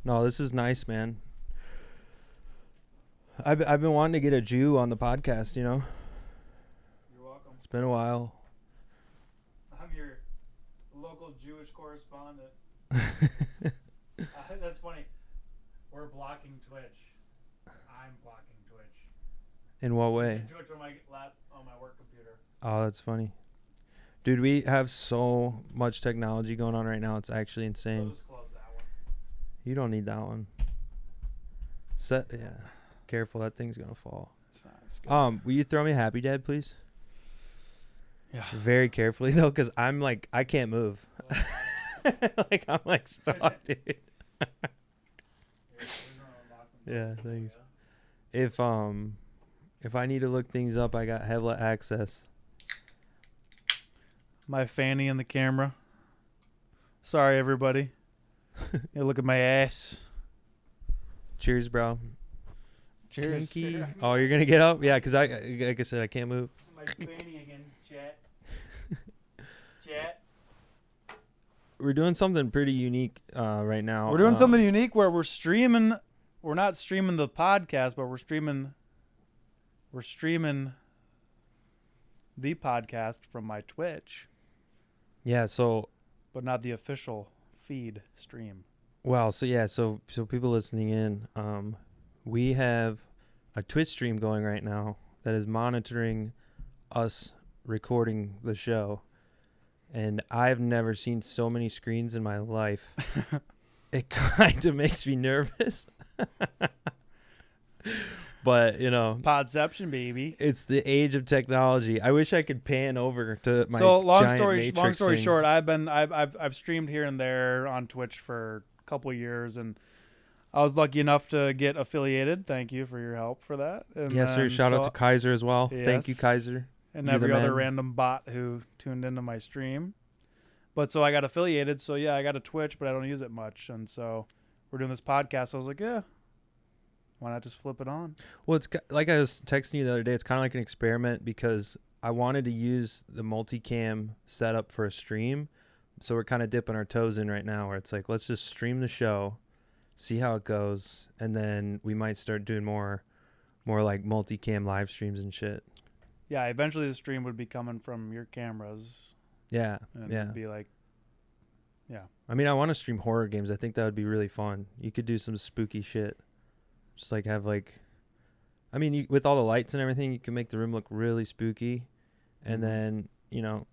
No, this is nice, man. I've been wanting to get a Jew on the podcast, you know? You're welcome. It's been a while. I'm your local Jewish correspondent. That's funny. We're blocking Twitch. I'm blocking Twitch. In what way? Twitch on my work computer. Oh, that's funny. Dude, we have so much technology going on right now. It's actually insane. We'll just close that one. You don't need that one. Yeah. Careful, that thing's gonna fall. Will you throw me a Happy Dad, please? Yeah. Very carefully though, because I'm like I can't move. Like I'm like stuck, dude. Yeah, thanks. If I need to look things up, I got Hevla access. My fanny in the camera. Sorry, everybody. You look at my ass. Cheers, bro. Cheers. Kinky. Oh, you're gonna get up? Yeah, because like I said, I can't move. My fanny again, chat. Chat. We're doing something pretty unique right now. We're doing something unique where we're streaming. We're not streaming the podcast, but we're streaming the podcast from my Twitch. Yeah. So. But not the official feed stream. Well, so people listening in, we have a Twitch stream going right now that is monitoring us recording the show, and I've never seen so many screens in my life. It kind of makes me nervous. But, you know, Podception, baby. It's the age of technology. I wish I could pan over to my long giant story short, I've streamed here and there on Twitch for a couple of years, and I was lucky enough to get affiliated. Thank you for your help for that. And yes, sir. Shout out to Kaiser as well. Yes. Thank you, Kaiser. And You're every other random bot who tuned into my stream. But so I got affiliated. So yeah, I got a Twitch, but I don't use it much. And so we're doing this podcast. I was like, yeah, why not just flip it on? Well, it's like I was texting you the other day. It's kind of like an experiment because I wanted to use the multicam setup for a stream. So we're kind of dipping our toes in right now where it's like, let's just stream the show, see how it goes. And then we might start doing more like multicam live streams and shit. Yeah. Eventually the stream would be coming from your cameras. Yeah. And yeah. it'd be like, yeah. I mean, I want to stream horror games. I think that would be really fun. You could do some spooky shit. Just like have like, I mean, with all the lights and everything, you can make the room look really spooky, and then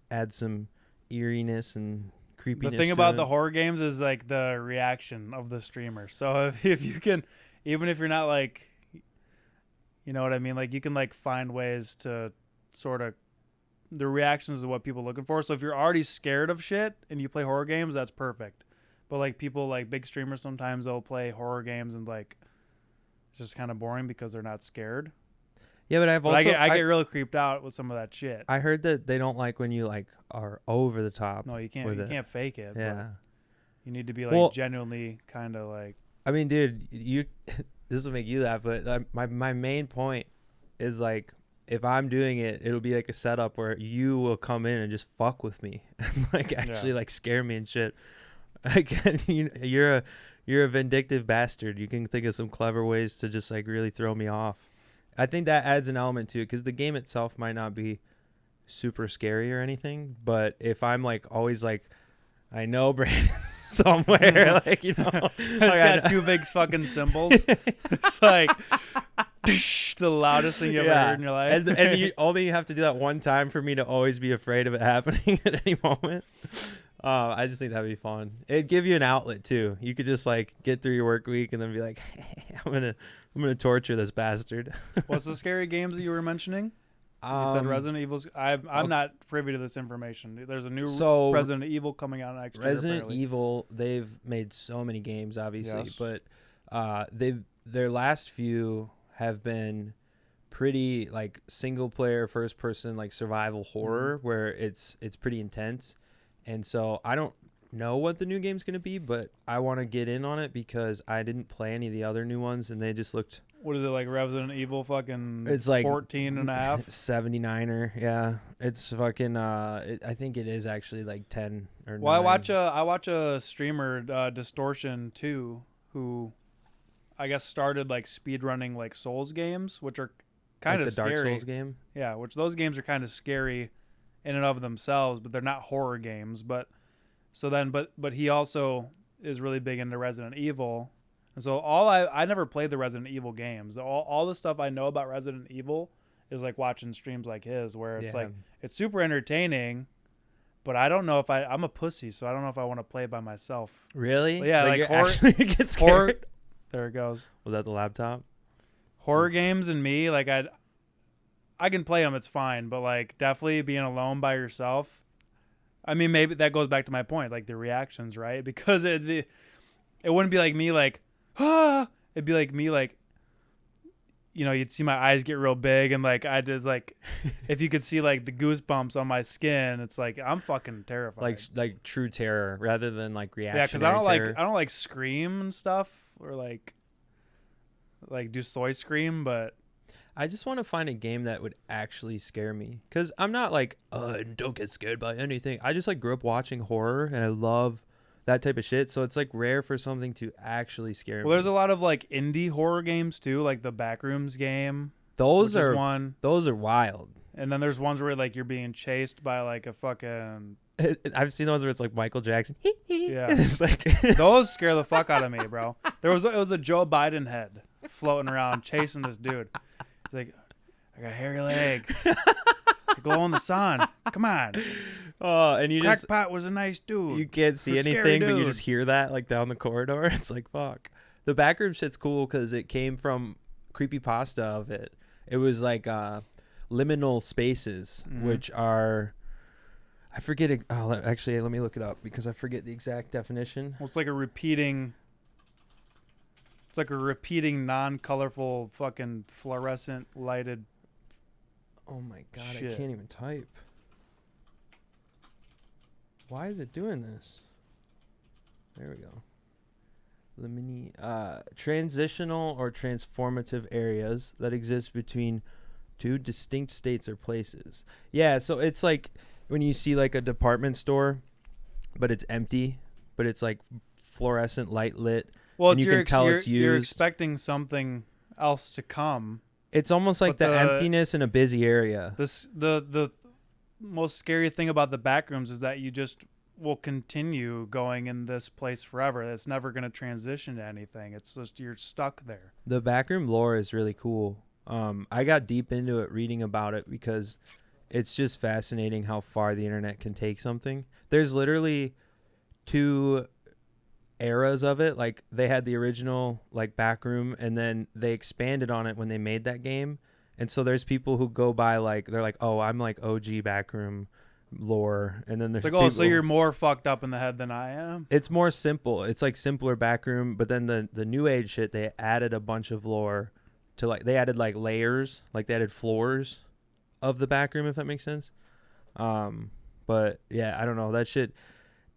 add some eeriness and creepiness. The thing about the horror games is like the reaction of the streamer. So if you can, even if you're not like, you know what I mean, like you can like find ways to sort of, the reactions is what people are looking for. So if you're already scared of shit and you play horror games, that's perfect. But like people like big streamers, sometimes they'll play horror games and like, it's just kind of boring because they're not scared. Yeah, but I get really creeped out with some of that shit. I heard that they don't like when you like are over the top. No, you can't. You can't fake it. Yeah, you need to be like genuinely kind of like. I mean, dude, this will make you laugh, but my main point is like if I'm doing it, it'll be like a setup where you will come in and just fuck with me and like actually like scare me and shit. Again, you're a vindictive bastard. You can think of some clever ways to just like really throw me off. I think that adds an element to it because the game itself might not be super scary or anything, but if I'm like always like, I know Brandon's somewhere, like it's got two big fucking cymbals. It's like the loudest thing you ever heard in your life. And you only have to do that one time for me to always be afraid of it happening at any moment. I just think that'd be fun. It'd give you an outlet too. You could just like get through your work week and then be like, hey, I'm gonna torture this bastard. What's the scary games that you were mentioning? You said Resident Evil. I'm not privy to this information. There's a new Resident Evil coming out next year. Resident Evil, they've made so many games, obviously, but their last few have been pretty like single player, first person like survival horror where it's pretty intense. And so I don't know what the new game's going to be, but I want to get in on it because I didn't play any of the other new ones, and they just looked... What is it, like Resident Evil fucking It's like 14 and a half? 79er, yeah. It's fucking, I think it is actually like 10 or 9. Well, I watch a streamer, Distortion 2, who I guess started like speedrunning like Souls games, which are kind of scary. The Dark Souls game? Yeah, which those games are kind of scary in and of themselves, but they're not horror games. But he also is really big into Resident Evil. And so I never played the Resident Evil games. All the stuff I know about Resident Evil is like watching streams like his, where it's like it's super entertaining, but I don't know if I'm a pussy, so I don't know if I want to play it by myself. Really? But yeah, like horror. Get scared. There it goes. Was that the laptop? Horror games and me, like I can play them, it's fine, but like definitely being alone by yourself. I mean, maybe that goes back to my point, like the reactions, right? Because it wouldn't be like me, like. It'd be like me, like, you know, you'd see my eyes get real big, and like I did, like, if you could see like the goosebumps on my skin, it's like I'm fucking terrified. Like true terror rather than like reactionary. Yeah, because I don't like scream and stuff, or like do soy scream, but I just want to find a game that would actually scare me, because I'm not like don't get scared by anything. I just like grew up watching horror, and I love that type of shit, so it's like rare for something to actually scare me. Well, there's a lot of like indie horror games too, like the Backrooms game. Those are wild. And then there's ones where like you're being chased by like a fucking... I've seen those where it's like Michael Jackson. Yeah. And it's like those scare the fuck out of me, bro. It was a Joe Biden head floating around chasing this dude. He's like, I got hairy legs. I glow in the sun. Come on. Oh, and you Crackpot was a nice dude. You can't see anything, but you just hear that like down the corridor. It's like, fuck. The backroom shit's cool because it came from creepypasta of it. It was like liminal spaces, which are, I forget it. Oh, actually, let me look it up because I forget the exact definition. Well, it's like a repeating non-colorful fucking fluorescent lighted. Oh my god, shit. I can't even type. Why is it doing this? There we go. Limini, transitional or transformative areas that exist between two distinct states or places. Yeah, so it's like when you see like a department store, but it's empty, but it's like fluorescent light lit. Well, and you can tell it's used. You're expecting something else to come. It's almost like the emptiness in a busy area. The most scary thing about the backrooms is that you just will continue going in this place forever. It's never going to transition to anything. It's just you're stuck there. The backroom lore is really cool. I got deep into it reading about it because it's just fascinating how far the internet can take something. There's literally 2 eras of it. Like they had the original like backroom, and then they expanded on it when they made that game. And so there's people who go by like they're like, oh, I'm like OG backroom lore, and then there's like, oh, so you're more fucked up in the head than I am. It's more simple. It's like simpler backroom, but then the new age shit, they added a bunch of lore to like they added like layers, like they added floors of the backroom, if that makes sense. But yeah, I don't know, that shit.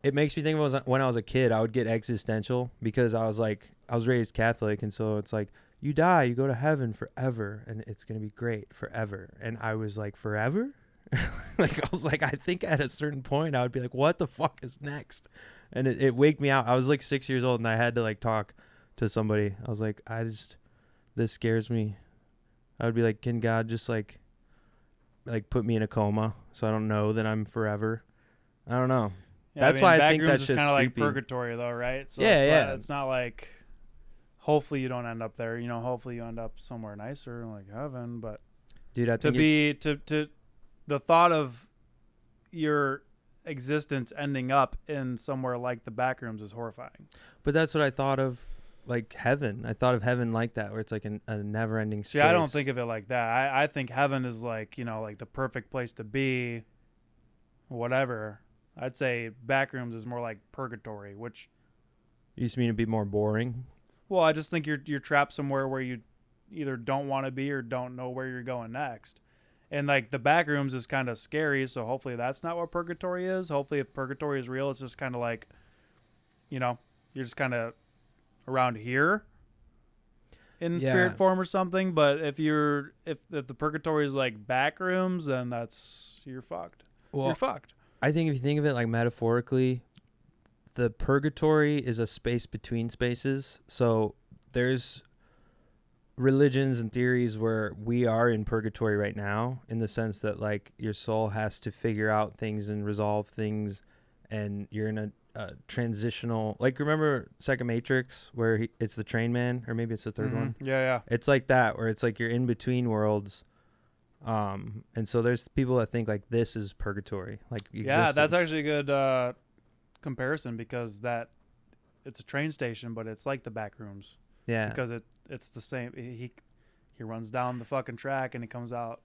It makes me think of when I was a kid, I would get existential because I was raised Catholic, and so it's like you die, you go to heaven forever, and it's gonna be great forever. And I was like, forever? Like I was like, I think at a certain point I would be like, what the fuck is next? And it waked me out. I was like 6 years old, and I had to like talk to somebody. I was like, this scares me. I would be like, can God just like put me in a coma so I don't know that I'm forever? I don't know. Yeah, That's why I think that shit's shit's kind of like creepy. purgatory, though, right? So Yeah, it's not like. Hopefully you don't end up there. You know, hopefully you end up somewhere nicer, like heaven. But dude, I think the thought of your existence ending up in somewhere like the backrooms is horrifying. But that's what I thought of, like heaven. I thought of heaven like that, where it's like a never-ending space. See, I don't think of it like that. I think heaven is like, you know, like the perfect place to be. Whatever. I'd say backrooms is more like purgatory, which you just mean to be more boring. Well, I just think you're trapped somewhere where you either don't want to be or don't know where you're going next. And like the backrooms is kind of scary, so hopefully that's not what purgatory is. Hopefully if purgatory is real, it's just kind of like you're just kind of around here in spirit form or something. But if the purgatory is like back rooms, then you're fucked. Well, you're fucked. I think if you think of it like metaphorically, the purgatory is a space between spaces. So there's religions and theories where we are in purgatory right now, in the sense that like your soul has to figure out things and resolve things, and you're in a transitional, like, remember second Matrix where it's the train man, or maybe it's the third one. Yeah. It's like that, where it's like you're in between worlds. And so there's people that think like this is purgatory, like existence. Yeah, that's actually a good comparison, because it's a train station, but it's like the back rooms. Yeah, because it's the same. He runs down the fucking track and he comes out.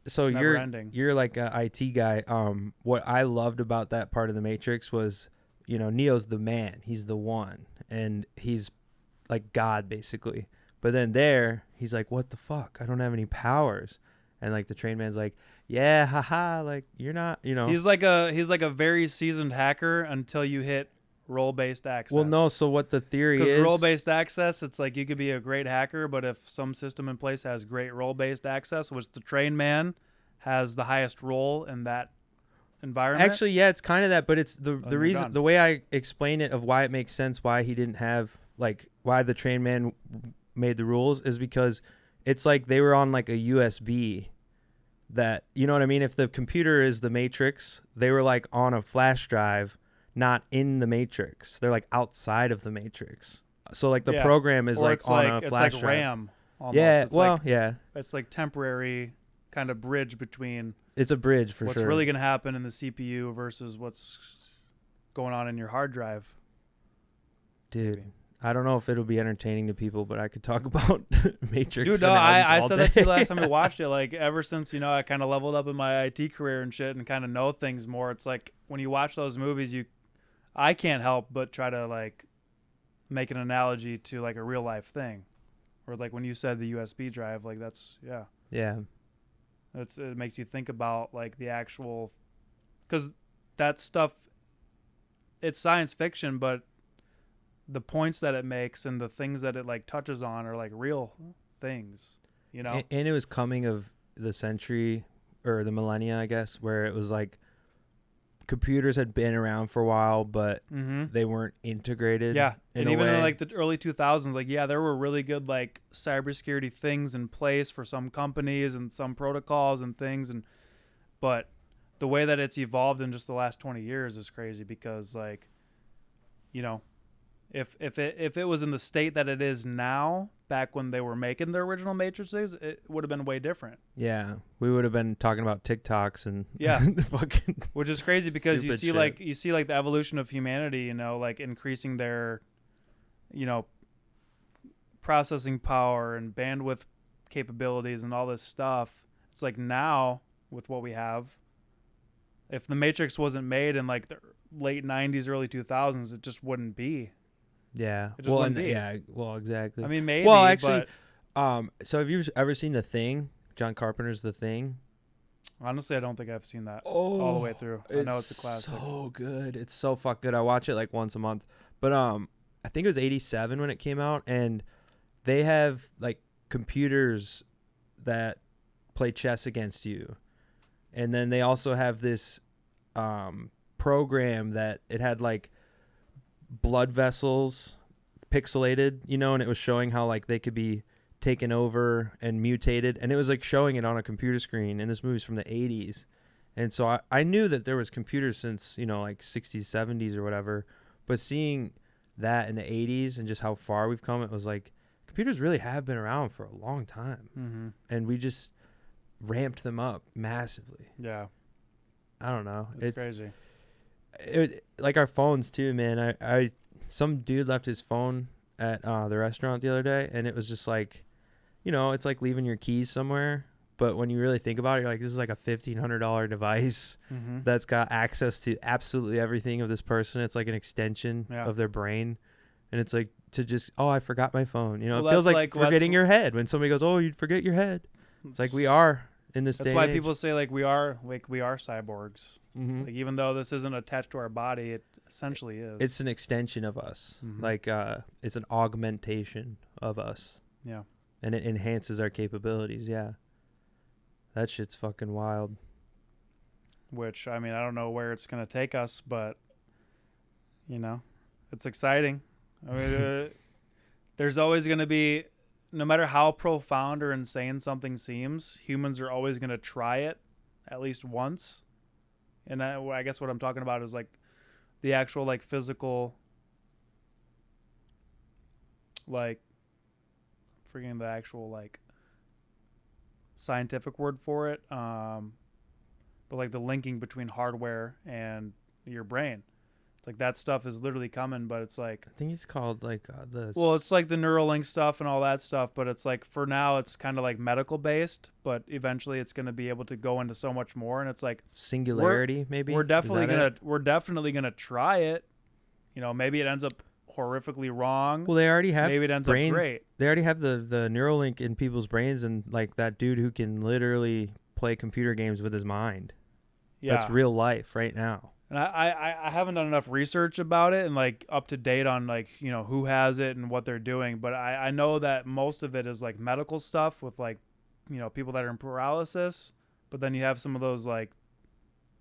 So you're ending. You're like a IT guy. What I loved about that part of the Matrix was, Neo's the man. He's the one, and he's like God basically. But then there, he's like, what the fuck? I don't have any powers. And like the train man's like, yeah, haha, like you're not, He's like a very seasoned hacker until you hit role-based access. Well, no. So what the theory is? Because role-based access, it's like you could be a great hacker, but if some system in place has great role-based access, which the train man has the highest role in that environment. Actually, yeah, it's kind of that, but it's the reason, the way I explain it of why it makes sense why he didn't have, like, why the train man made the rules is because it's like they were on like a USB that, you know what I mean? If the computer is the Matrix, they were like on a flash drive, not in the Matrix. They're like outside of the Matrix. So like the program is like on a flash drive. It's like RAM. Almost. Yeah, it's well, yeah. It's like temporary kind of bridge between. It's a bridge for what's sure. What's really going to happen in the CPU versus what's going on in your hard drive. Dude, maybe. I don't know if it'll be entertaining to people, but I could talk about Matrix. Dude, no, I said that to you last time we watched it. Like, ever since, I kind of leveled up in my IT career and shit and kind of know things more. It's like when you watch those movies, I can't help but try to like make an analogy to like a real life thing. Or like when you said the USB drive, like that's, yeah. Yeah. It makes you think about like the actual, because that stuff, it's science fiction, but the points that it makes and the things that it like touches on are like real things, And it was coming of the century or the millennia, I guess, where it was like computers had been around for a while, but they weren't integrated. Yeah. And even in like the early 2000s, like, yeah, there were really good like cybersecurity things in place for some companies and some protocols and things. But the way that it's evolved in just the last 20 years is crazy because like, if it was in the state that it is now, back when they were making their original Matrices, it would have been way different. Yeah, we would have been talking about TikToks and fucking, which is crazy because you see shit. like the evolution of humanity, like increasing their, processing power and bandwidth capabilities and all this stuff. It's like now with what we have, if the Matrix wasn't made in like the late 90s, early 2000s, it just wouldn't be. Yeah. Well, exactly. I mean, maybe. Well, actually, so have you ever seen The Thing? John Carpenter's The Thing? Honestly, I don't think I've seen that all the way through. I know it's a classic. So good. It's so fuck good. I watch it like once a month. But I think it was 87 when it came out, and they have like computers that play chess against you. And then they also have this program that it had like blood vessels pixelated, and it was showing how like they could be taken over and mutated, and it was like showing it on a computer screen, and this movie's from the 80s. And so I knew that there was computers since like 60s, 70s or whatever, but seeing that in the 80s and just how far we've come, it was like computers really have been around for a long time, and we just ramped them up massively. Yeah, I don't know, it's crazy. Like our phones too, man. I some dude left his phone at the restaurant the other day, and it was just like, it's like leaving your keys somewhere. But when you really think about it, you're like, this is like a $1,500 device that's got access to absolutely everything of this person. It's like an extension of their brain, and it's like to just, I forgot my phone. It feels like forgetting your head when somebody goes, you'd forget your head. It's like we are in this day. That's why people say like we are cyborgs. Like even though this isn't attached to our body, essentially is. It's an extension of us. Like it's an augmentation of us. Yeah. And it enhances our capabilities. Yeah. That shit's fucking wild. Which, I mean, I don't know where it's going to take us, but, you know, it's exciting. I mean, there's always going to be, no matter how profound or insane something seems, humans are always going to try it at least once. And I guess what I'm talking about is like the actual like physical, like, forgetting the actual like scientific word for it, but like the linking between hardware and your brain. It's like that stuff is literally coming, but it's like, I think it's called like well, it's like the Neuralink stuff and all that stuff, but it's like for now it's kind of like medical based, but eventually it's going to be able to go into so much more. And it's like singularity, maybe we're definitely gonna try it. You know, maybe it ends up horrifically wrong. Well, they already have maybe it ends up great. They already have the Neuralink in people's brains, and like that dude who can literally play computer games with his mind. Yeah, that's real life right now. And I haven't done enough research about it and like up to date on like, you know, who has it and what they're doing. But I know that most of it is like medical stuff with like, you know, people that are in paralysis. But then you have some of those like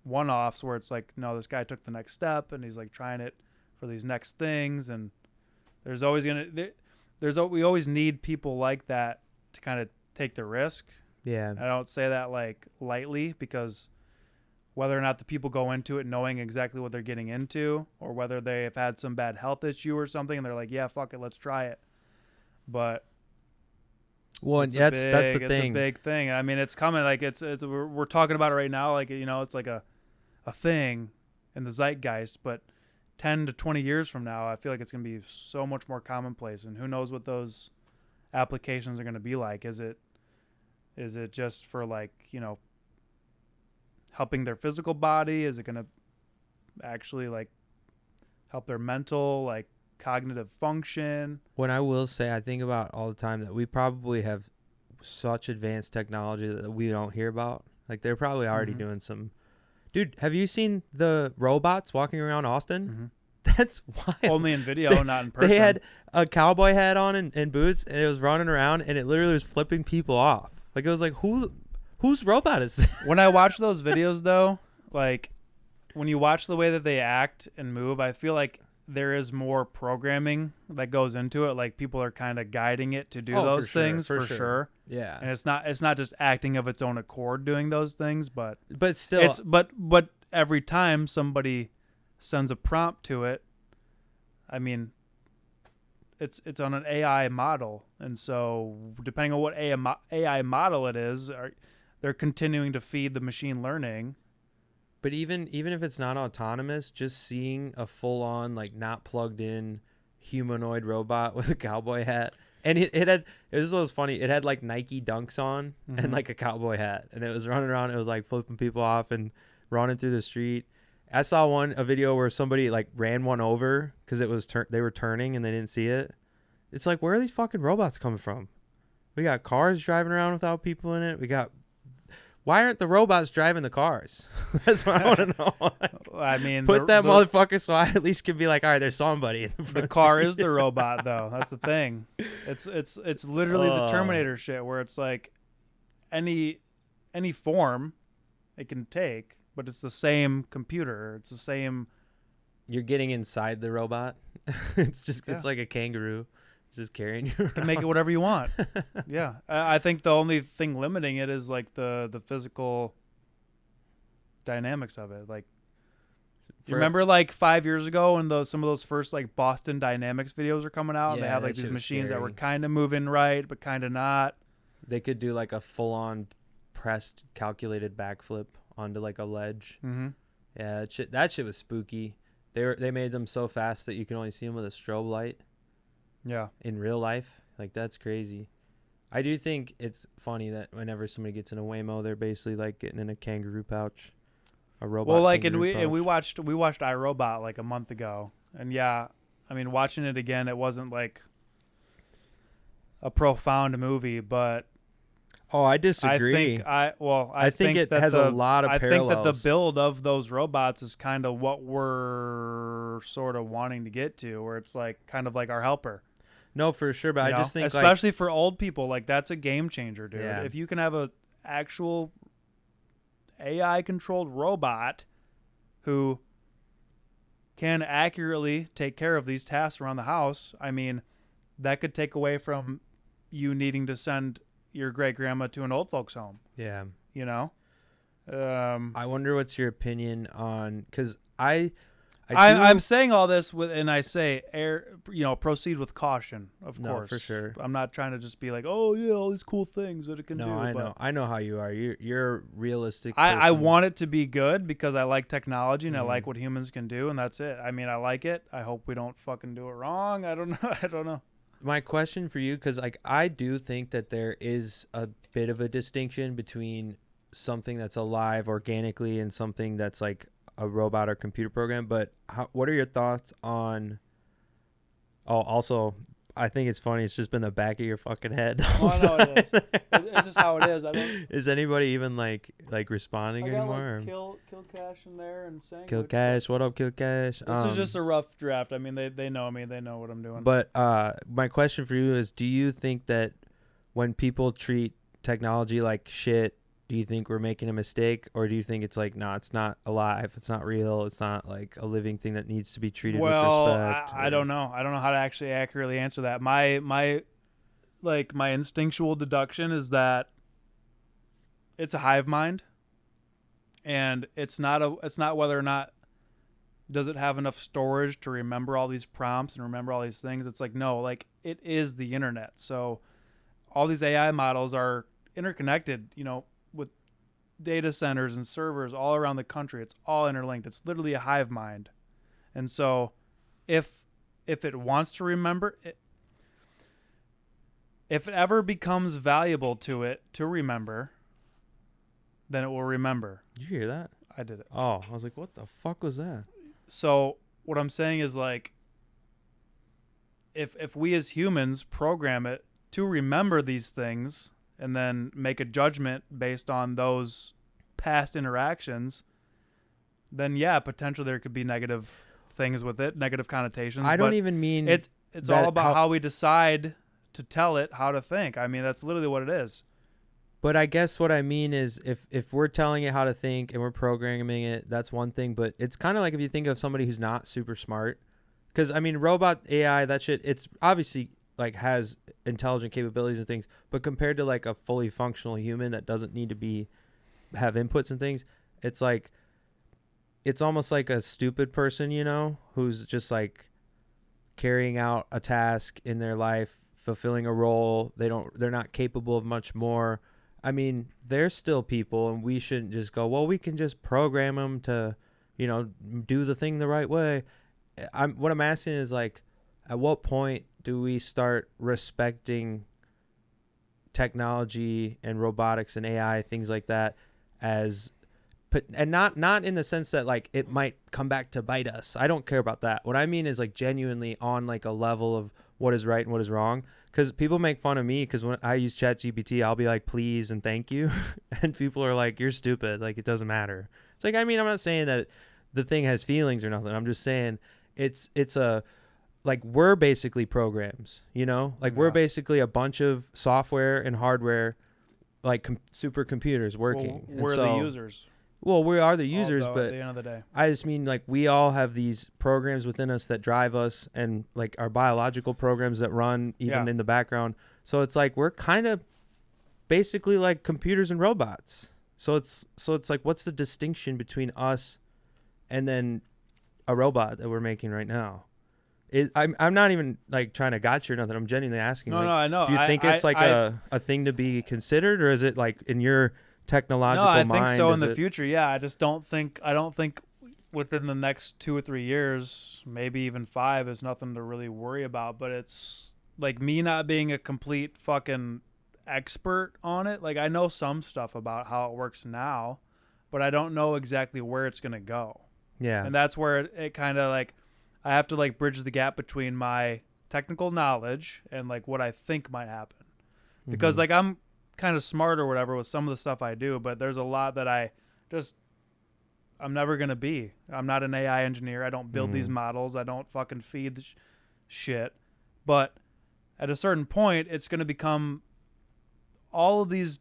one-offs where it's like, no, this guy took the next step and he's like trying it for these next things. And there's always we always need people like that to kind of take the risk. Yeah. I don't say that like lightly, because whether or not the people go into it knowing exactly what they're getting into, or whether they have had some bad health issue or something and they're like, yeah, fuck it, let's try it. But well, that's the thing. It's a big thing. I mean, it's coming. Like we're talking about it right now. Like, you know, it's like a thing in the zeitgeist, but 10 to 20 years from now, I feel like it's going to be so much more commonplace, and who knows what those applications are going to be like. Is it just for like, you know, helping their physical body? Is it going to actually like help their mental, like cognitive function? When I will say, I think about all the time that we probably have such advanced technology that we don't hear about. Like they're probably already doing some. Dude, have you seen the robots walking around Austin? That's wild. Only in video, not in person. They had a cowboy hat on and boots, and it was running around, and it literally was flipping people off. Like it was like, whose robot is this? When I watch those videos, though, like when you watch the way that they act and move, I feel like there is more programming that goes into it. Like people are kind of guiding it to do those things for sure. Yeah, and it's not just acting of its own accord doing those things, but still, it's but every time somebody sends a prompt to it, I mean, it's on an AI model, and so depending on what AI model it is, they're continuing to feed the machine learning. But even if it's not autonomous, just seeing a full-on, like, not plugged-in humanoid robot with a cowboy hat, and it was funny. It had like Nike Dunks on and like a cowboy hat, and it was running around. It was like flipping people off and running through the street. I saw a video where somebody like ran one over because it was they were turning and they didn't see it. It's like, where are these fucking robots coming from? We got cars driving around without people in it. Why aren't the robots driving the cars? That's what I want to know. Like, I mean, put that motherfucker so I at least can be like, all right, there's somebody in the front. The car seat. is the robot, though. That's the thing. It's literally the Terminator shit, where it's like any form it can take, but it's the same computer. It's the same. You're getting inside the robot. It's like a kangaroo. Just carrying you around. You can make it whatever you want. Yeah. I think the only thing limiting it is like the physical dynamics of it. Like, you remember like 5 years ago when some of those first like Boston Dynamics videos are coming out, and they have like these machines that were kind of moving right but kind of not. They could do like a full-on pressed calculated backflip onto like a ledge. Yeah, that shit was spooky. They made them so fast that you can only see them with a strobe light. Yeah. In real life, like that's crazy. I do think it's funny that whenever somebody gets in a Waymo, they're basically like getting in a kangaroo pouch, a robot. Well, like, and we watched iRobot like a month ago, and yeah, I mean, watching it again, it wasn't like a profound movie, but I disagree. I think it has a lot of parallels. I think that the build of those robots is kind of what we're we're sort of wanting to get to, where it's like kind of like our helper. No, for sure, but I just think especially for old people, like that's a game changer, dude. Yeah. If you can have a actual AI controlled robot who can accurately take care of these tasks around the house, I mean, that could take away from you needing to send your great grandma to an old folks home. Yeah. You know? I wonder what's your opinion on, because I'm saying all this and I say, proceed with caution, of course. For sure. I'm not trying to just be like, oh yeah, all these cool things that it can do. No, I know how you are. You're a realistic. I want it to be good because I like technology and I like what humans can do, and that's it. I mean, I like it. I hope we don't fucking do it wrong. I don't know. My question for you, because like I do think that there is a bit of a distinction between something that's alive organically and something that's like a robot or computer program, but what are your thoughts on also I think it's funny, it's just been the back of your fucking head. Oh, I know it is. It's just how it is. Is anybody even like responding anymore? Like Kill Cash in there and saying Kill Cash, what up, Kill Cash? This is just a rough draft. I mean, they know me, they know what I'm doing. But my question for you is, do you think that when people treat technology like shit, do you think we're making a mistake, or do you think it's like, nah, it's not alive, it's not real, it's not like a living thing that needs to be treated with respect? I don't know. I don't know how to actually accurately answer that. My instinctual deduction is that it's a hive mind, and it's not whether or not does it have enough storage to remember all these prompts and remember all these things. It's like, no, like it is the internet. So all these AI models are interconnected, with data centers and servers all around the country. It's all interlinked. It's literally a hive mind. And so if it wants to remember it, if it ever becomes valuable to it to remember, then it will remember. Did you hear that? I did it. Oh, I was like, what the fuck was that? So what I'm saying is, like, if we as humans program it to remember these things and then make a judgment based on those past interactions, then yeah, potentially there could be negative things with it, negative connotations. I don't even mean it's all about how we decide to tell it how to think. I mean, that's literally what it is. But I guess what I mean is, if we're telling it how to think and we're programming it, that's one thing. But it's kind of like if you think of somebody who's not super smart, because I mean, robot AI, that shit, it's obviously like has intelligent capabilities and things, but compared to like a fully functional human that doesn't need to have inputs and things, it's like, it's almost like a stupid person, who's just like carrying out a task in their life, fulfilling a role. They're not capable of much more. I mean, they're still people, and we shouldn't just go, well, we can just program them to, do the thing the right way. What I'm asking is, like, at what point do we start respecting technology and robotics and AI, things like that, and not in the sense that like it might come back to bite us. I don't care about that. What I mean is like genuinely on like a level of what is right and what is wrong. Because people make fun of me because when I use ChatGPT, I'll be like, please and thank you. And people are like, you're stupid. Like, it doesn't matter. It's like, I mean, I'm not saying that the thing has feelings or nothing. I'm just saying it's like we're basically programs, like we're basically a bunch of software and hardware, like supercomputers working. Well, we're the users. Well, we are the users, but but at the end of the day, I just mean like we all have these programs within us that drive us, and like our biological programs that run even in the background. So it's like we're kind of basically like computers and robots. So it's like, what's the distinction between us and then a robot that we're making right now? I'm not even like trying to gotcha or nothing. I'm genuinely asking. No, like, no, I know. Do you think it's like a thing to be considered, or is it like in your technological mind? No, I think so in the future. Yeah, I don't think within the next 2 or 3 years, maybe even 5, is nothing to really worry about. But it's like me not being a complete fucking expert on it. Like, I know some stuff about how it works now, but I don't know exactly where it's gonna go. Yeah, and that's where it kind of like I have to like bridge the gap between my technical knowledge and like what I think might happen, because like I'm kind of smart or whatever with some of the stuff I do, but there's a lot that I I'm never going to be. I'm not an AI engineer. I don't build these models. I don't fucking feed the shit. But at a certain point, it's going to become all of these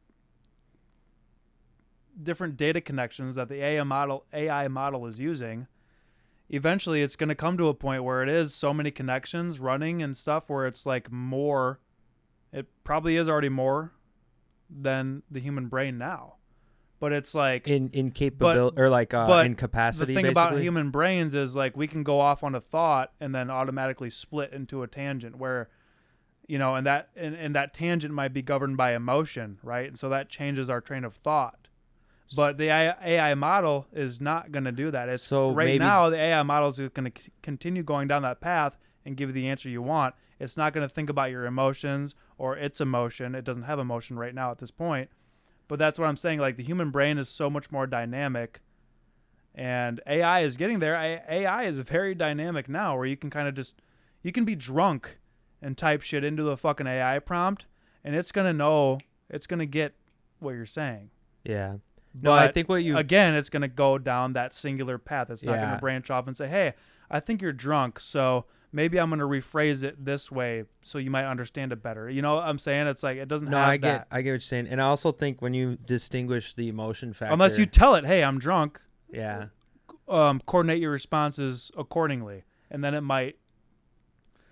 different data connections that the AI model is using. Eventually, it's going to come to a point where it is so many connections running and stuff where it's like more. It probably is already more than the human brain now. But it's like in capability or like in capacity. The thing basically. about human brains is like we can go off on a thought and then automatically split into a tangent where, and that tangent might be governed by emotion, right? And so that changes our train of thought. But the AI model is not going to do that. It's so now the AI model is going to continue going down that path and give you the answer you want. It's not going to think about your emotions or its emotion. It doesn't have emotion right now at this point. But that's what I'm saying. Like the human brain is so much more dynamic, and AI is getting there. AI is very dynamic now, where you can kind of you can be drunk and type shit into the fucking AI prompt, and it's gonna get what you're saying. Yeah. No, I think it's gonna go down that singular path. It's not gonna branch off and say, "Hey, I think you're drunk, so maybe I'm going to rephrase it this way so you might understand it better." You know what I'm saying? It's like it doesn't have that. I get what you're saying. And I also think when you distinguish the emotion factor. Unless you tell it, "Hey, I'm drunk." Yeah. Coordinate your responses accordingly. And then it might.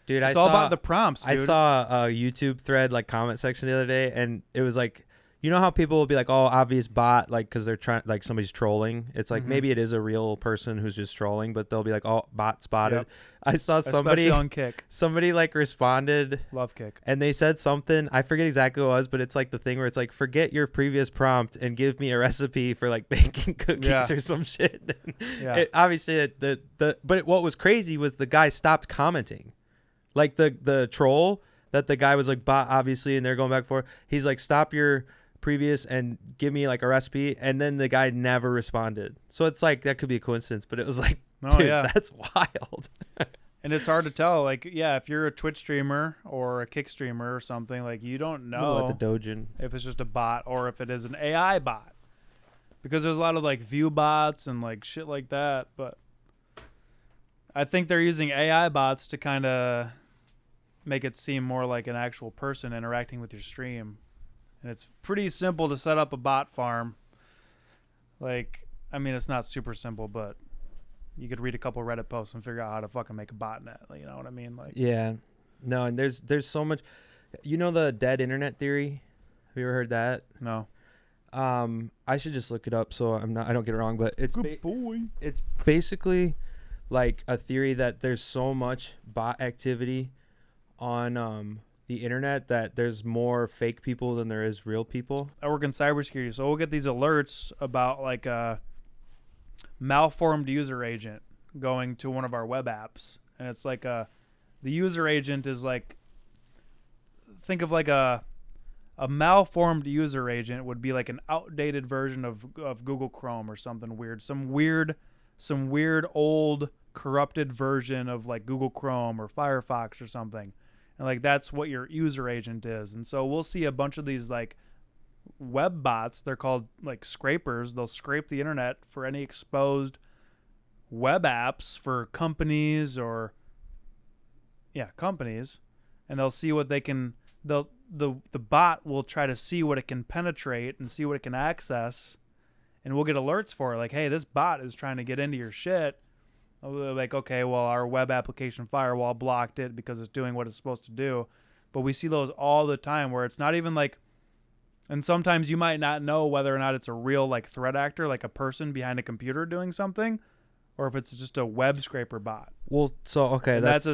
Dude, it's all about the prompts, dude. I saw a YouTube thread, like comment section the other day, and it was like, you know how people will be like, "Oh, obvious bot," like because they're trying, like somebody's trolling. It's like maybe it is a real person who's just trolling, but they'll be like, "Oh, bot spotted." Yep. I saw somebody especially on Kick. Somebody like responded. Love Kick. And they said something. I forget exactly what it was, but it's like the thing where it's like, forget your previous prompt and give me a recipe for like baking cookies or some shit. Obviously, what was crazy was the guy stopped commenting, like the troll that the guy was like bot obviously, and they're going back and forth. He's like, "Stop your previous and give me like a recipe," and then the guy never responded. So it's like that could be a coincidence, but it was like, that's wild. And it's hard to tell, like, if you're a Twitch streamer or a Kick streamer or something, like, you don't know the Dojin if it's just a bot or if it is an AI bot, because there's a lot of like view bots and like shit like that. But I think they're using AI bots to kind of make it seem more like an actual person interacting with your stream. And it's pretty simple to set up a bot farm. Like, I mean, it's not super simple, but you could read a couple Reddit posts and figure out how to fucking make a botnet. You know what I mean? Like, yeah. No, and there's so much. You know the dead internet theory? Have you ever heard that? No. I should just look it up so I don't get it wrong, but it's boy. It's basically like a theory that there's so much bot activity on the internet that there's more fake people than there is real people. I work in cybersecurity, so we'll get these alerts about like a malformed user agent going to one of our web apps, and it's like the user agent is like, think of like a malformed user agent would be like an outdated version of Google Chrome or something weird, some weird old corrupted version of like Google Chrome or Firefox or something. And like that's what your user agent is. And so we'll see a bunch of these like web bots. They're called like scrapers. They'll scrape the internet for any exposed web apps for companies or companies, and they'll see what they can. The bot will try to see what it can penetrate and see what it can access, and we'll get alerts for it. Like, hey, this bot is trying to get into your shit. Like, okay, well, our web application firewall blocked it because it's doing what it's supposed to do. But we see those all the time where it's not even like, and sometimes you might not know whether or not it's a real like threat actor, like a person behind a computer doing something, or if it's just a web scraper bot. Well, so okay, that's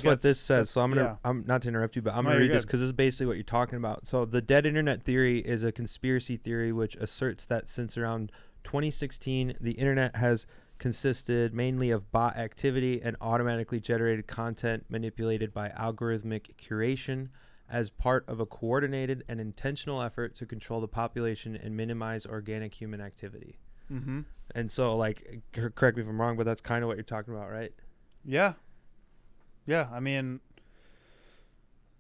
what this says. So I'm not to interrupt you, but I'm gonna read this because this is basically what you're talking about. So the dead internet theory is a conspiracy theory which asserts that since around 2016, the internet has consisted mainly of bot activity and automatically generated content manipulated by algorithmic curation as part of a coordinated and intentional effort to control the population and minimize organic human activity. Mm-hmm. And so, like, correct me if I'm wrong, but that's kind of what you're talking about, right? Yeah. I mean,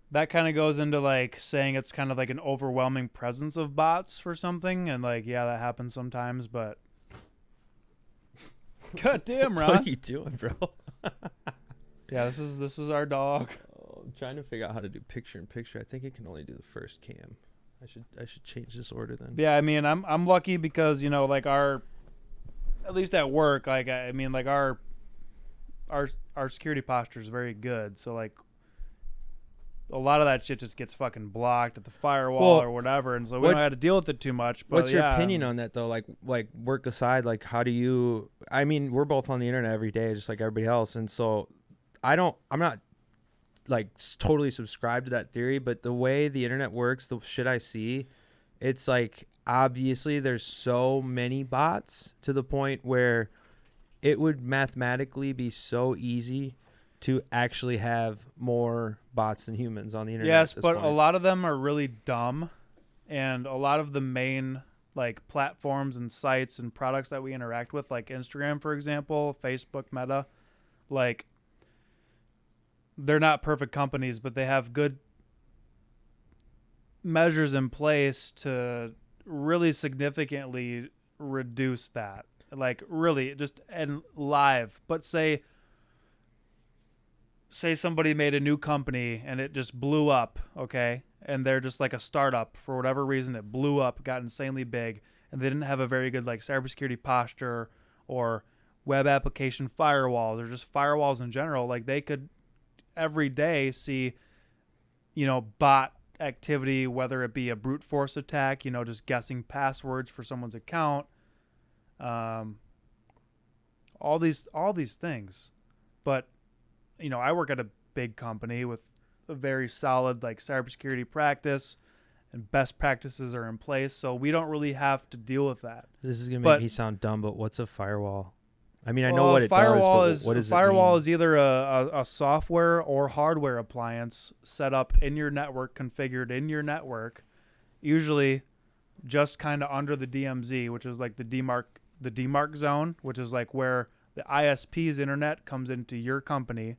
that kind of goes into like saying it's kind of like an overwhelming presence of bots for something, and like, that happens sometimes, but God damn, Ron. What are you doing, bro? Yeah, this is our dog. Oh, I'm trying to figure out how to do picture-in-picture. I think it can only do the first cam. I should change this order then. Yeah, I mean, I'm lucky because, you know, like at least at work, like I mean, like our security posture is very good. So like a lot of that shit just gets fucking blocked at the firewall or whatever, and so we don't have to deal with it too much. But what's your opinion on that though? Like work aside, like how do you? I mean, we're both on the internet every day, just like everybody else, and so I'm not like totally subscribed to that theory, but the way the internet works, the shit I see, it's like obviously there's so many bots to the point where it would mathematically be so easy to actually have more bots than humans on the internet. Yes, but a lot of them are really dumb, and a lot of the main like platforms and sites and products that we interact with, like Instagram, for example, Facebook, Meta, like they're not perfect companies, but they have good measures in place to really significantly reduce that. Like really just and live. But say somebody made a new company and it just blew up, okay? And they're just like a startup for whatever reason. It blew up, got insanely big, and they didn't have a very good like cybersecurity posture or web application firewalls or just firewalls in general. Like they could every day see, you know, bot activity, whether it be a brute force attack, you know, just guessing passwords for someone's account, all these things. But you know, I work at a big company with a very solid like cybersecurity practice, and best practices are in place, so we don't really have to deal with that. This is gonna make me sound dumb, but what's a firewall? I mean, I know what it does, but what does it mean? Firewall is either a software or hardware appliance set up in your network, configured in your network, usually just kind of under the DMZ, which is like the demarc zone, which is like where the ISP's internet comes into your company,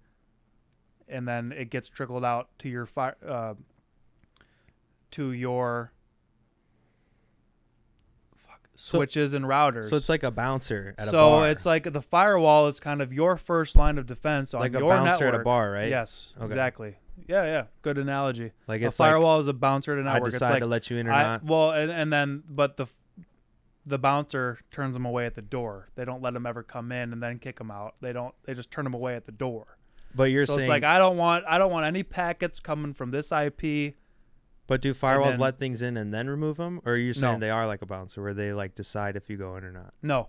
and then it gets trickled out to your switches and routers. So it's like a bouncer at a bar. So it's like the firewall is kind of your first line of defense on like your network. Like a bouncer at a bar, right? Yes, okay. Exactly. Yeah. Good analogy. Like a firewall is a bouncer at a network. I decide to let you in or not. Well, and then but the bouncer turns them away at the door. They don't let them ever come in and then kick them out. They just turn them away at the door. But you're saying, it's like I don't want any packets coming from this IP. But do firewalls let things in and then remove them? Or are you saying they are like a bouncer where they like decide if you go in or not? No.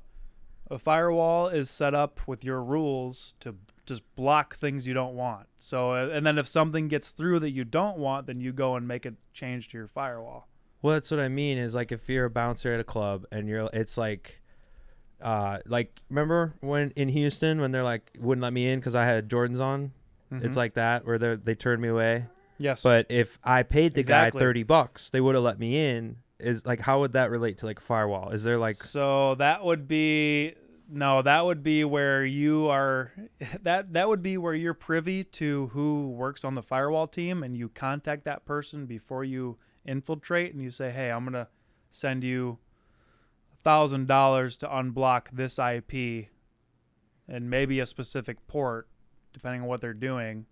A firewall is set up with your rules to just block things you don't want. So, and then if something gets through that you don't want, then you go and make a change to your firewall. Well, that's what I mean is like if you're a bouncer at a club and it's like remember when in Houston when they're like wouldn't let me in because I had Jordans on? Mm-hmm. It's like that where they turned me away. Yes. But if I paid the guy $30, they would have let me in. Is like how would that relate to like firewall? Is there like so that would be where you are that would be where you're privy to who works on the firewall team, and you contact that person before you infiltrate, and you say, hey, I'm gonna send you $1,000 to unblock this IP and maybe a specific port depending on what they're doing,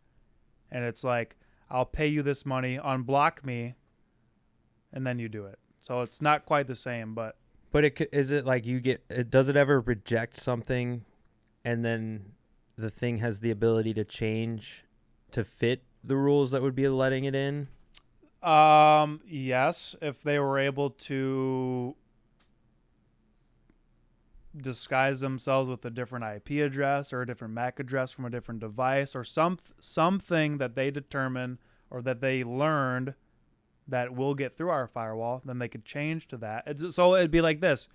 and it's like I'll pay you this money, unblock me, and then you do it. So it's not quite the same, but is it like does it ever reject something and then the thing has the ability to change to fit the rules that would be letting it in? Yes, if they were able to disguise themselves with a different IP address or a different MAC address from a different device or something that they determine or that they learned that will get through our firewall, then they could change to that. So it'd be like this.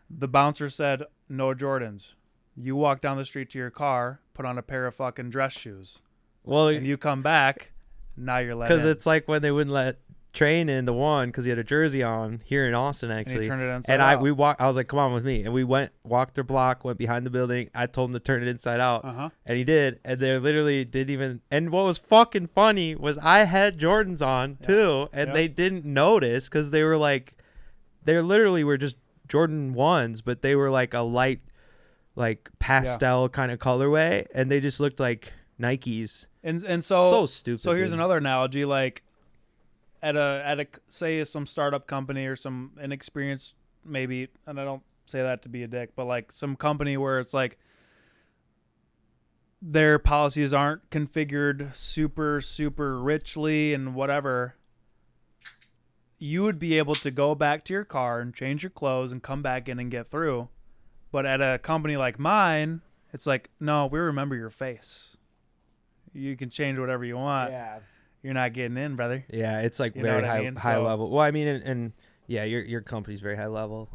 The bouncer said, no Jordans. You walk down the street to your car, put on a pair of fucking dress shoes. Well, and you come back, now you're let in. Because it's like when they wouldn't let Train in the one because he had a jersey on here in Austin actually. And he turned it inside and out. I was like, come on with me. And we walked their block, went behind the building. I told him to turn it inside out. And he did. And they literally didn't even. And what was fucking funny was I had Jordans on too. And they didn't notice because they were like, they literally were just Jordan 1s, but they were like a light like pastel kind of colorway, and they just looked like Nikes. And so stupid. So here's another analogy, like at a say some startup company or some inexperienced maybe, and I don't say that to be a dick, but like some company where it's like their policies aren't configured super richly and whatever, you would be able to go back to your car and change your clothes and come back in and get through. But at a company like mine, it's like, no, we remember your face. You can change whatever you want. Yeah. You're not getting in, brother. Yeah, it's like You very know what I high mean? high So- level. Well, I mean, and yeah, your company's very high level.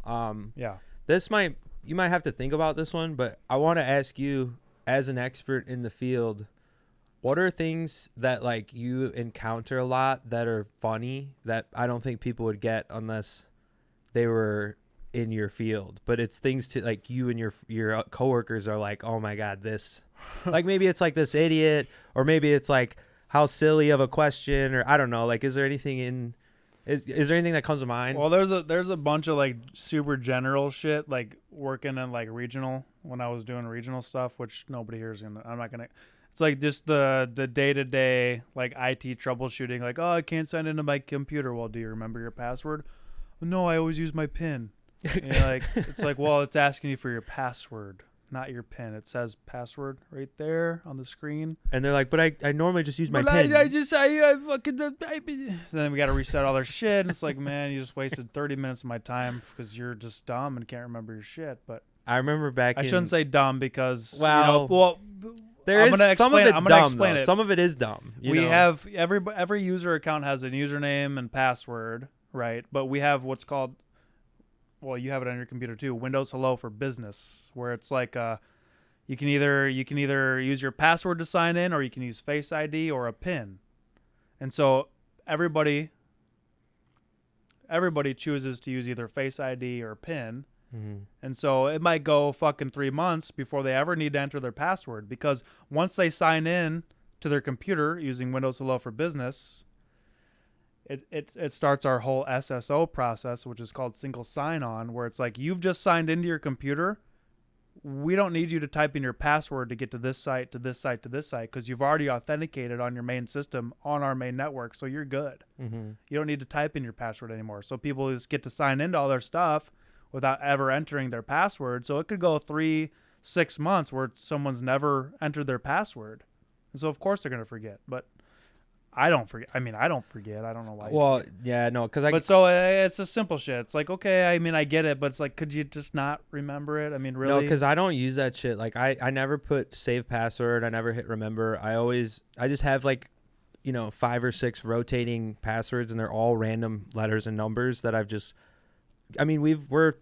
Yeah. You might have to think about this one, but I want to ask you, as an expert in the field, what are things that like you encounter a lot that are funny that I don't think people would get unless they were in your field? But it's things to like you and your coworkers are like, oh my God, this, like maybe it's like this idiot, or maybe it's like how silly of a question, or I don't know. Like, is there anything is there anything that comes to mind? Well, there's a bunch of like super general shit, like working in like regional when I was doing regional stuff, which nobody here is gonna. I'm not gonna. It's like just the day-to-day like IT troubleshooting. Like, oh, I can't sign into my computer. Well, do you remember your password? No, I always use my PIN. And you're like, it's like, well, it's asking you for your password, not your PIN. It says password right there on the screen. And they're like, but I normally just use my But PIN. I fucking. So then we got to reset all their shit. And it's like, man, you just wasted 30 minutes of my time because you're just dumb and can't remember your shit. But I remember back. I shouldn't say dumb because well, there I'm is gonna some of explain- it's I'm gonna dumb. explain Though. it. Some of it is dumb. We have every user account has a username and password, right? But we have what's called, well, you have it on your computer too, Windows Hello for Business, where it's like you can either use your password to sign in, or you can use Face ID or a PIN. And so everybody chooses to use either Face ID or PIN. Mm-hmm. And so it might go fucking 3 months before they ever need to enter their password, because once they sign in to their computer using Windows Hello for Business, it starts our whole SSO process, which is called single sign-on, where it's like, you've just signed into your computer. We don't need you to type in your password to get to this site, to this site, to this site, because you've already authenticated on your main system on our main network, so you're good. Mm-hmm. You don't need to type in your password anymore. So people just get to sign into all their stuff without ever entering their password. So it could go 3-6 months where someone's never entered their password. And so of course they're going to forget, but I don't forget. I mean, I don't forget. I don't know why. Well, yeah, no, because But so it's a simple shit. It's like, okay, I mean, I get it, but it's like, could you just not remember it? I mean, really? No, because I don't use that shit. Like, I never put save password. I never hit remember. I just have like, 5 or 6 rotating passwords, and they're all random letters and numbers that I've just. I mean, we're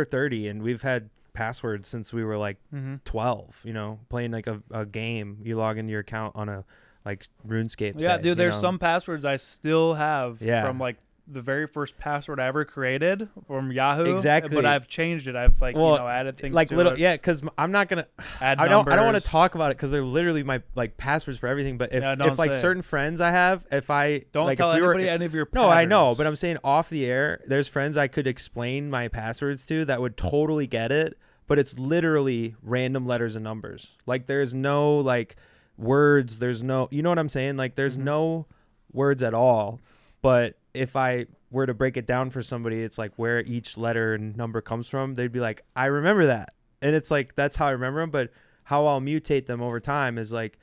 30 and we've had passwords since we were like 12. Playing like a game. You log into your account on a like RuneScape. Yeah, site, dude. There's some passwords I still have from like the very first password I ever created from Yahoo. Exactly. But I've changed it. I've added things like to little, it. yeah, because I'm not gonna. Add I don't want to numbers. talk about it because they're literally my like passwords for everything. But if like say it. certain friends I have, if I Don't like, tell if we anybody were, any of your No, I know, patterns. but I'm saying off the air, there's friends I could explain my passwords to that would totally get it. But it's literally random letters and numbers. Like there's no like words. There's no, you know what I'm saying? Like there's no words at all. But if I were to break it down for somebody, it's like where each letter and number comes from. They'd be like, I remember that. And it's like, that's how I remember them. But how I'll mutate them over time is like,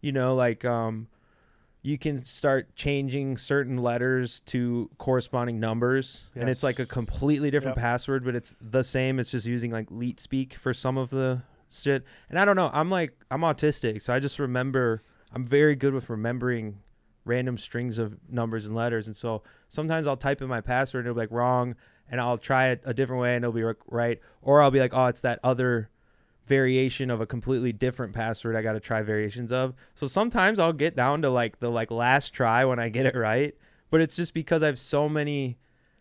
you can start changing certain letters to corresponding numbers. Yes. And it's like a completely different Yep. password, but it's the same. It's just using like leet speak for some of the shit. And I don't know. I'm autistic. So I just remember, I'm very good with remembering random strings of numbers and letters. And so sometimes I'll type in my password and it'll be like wrong, and I'll try it a different way and it'll be right. Or I'll be like, oh, it's that other variation of a completely different password I got to try variations of. So sometimes I'll get down to like the like last try when I get it right, but it's just because I have so many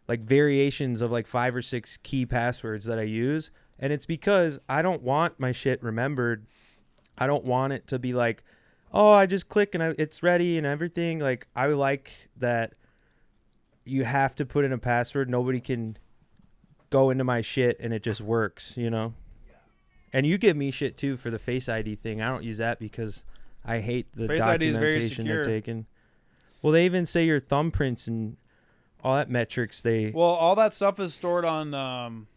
like variations of like 5 or 6 key passwords that I use. And it's because I don't want my shit remembered. I don't want it to be like, oh, I just click and it's ready and everything. Like, I like that you have to put in a password. Nobody can go into my shit and it just works, And you give me shit too for the Face ID thing. I don't use that because I hate the Face ID is very documentation they're secure. taking. Well, they even say your thumbprints and all that metrics. Well, all that stuff is stored on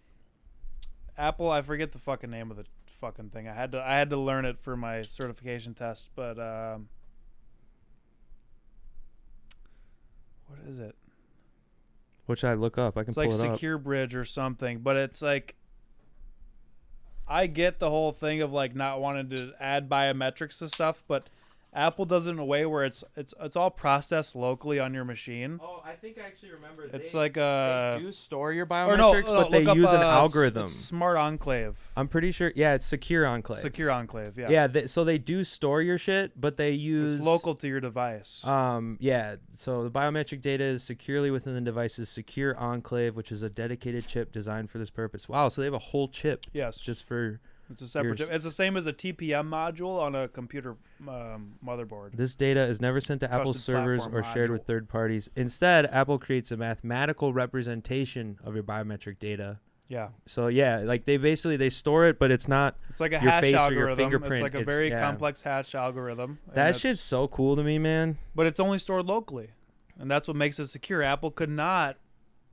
Apple. I forget the fucking name of the fucking thing. I had to learn it for my certification test, but what is it? What should I look up? I can It's pull like it up. Secure Bridge or something, but it's like I get the whole thing of like not wanting to add biometrics to stuff, but Apple does it in a way where it's all processed locally on your machine. Oh, I think I actually remember. It's they, like they do store your biometrics, but they use an algorithm. Smart Enclave. I'm pretty sure. Yeah, it's Secure Enclave. Secure Enclave. Yeah. Yeah. So they do store your shit, but they use It's local to your device. Yeah. So the biometric data is securely within the device's Secure Enclave, which is a dedicated chip designed for this purpose. Wow. So they have a whole chip. Yes. Just for. It's a separate chip. It's the same as a TPM module on a computer motherboard. This data is never sent to Apple's servers or shared with third parties. Instead, Apple creates a mathematical representation of your biometric data. Yeah. So yeah, like they store it, but it's not. It's like a your hash face algorithm. Or your fingerprint. It's like a very complex hash algorithm. That shit's so cool to me, man. But it's only stored locally, and that's what makes it secure. Apple could not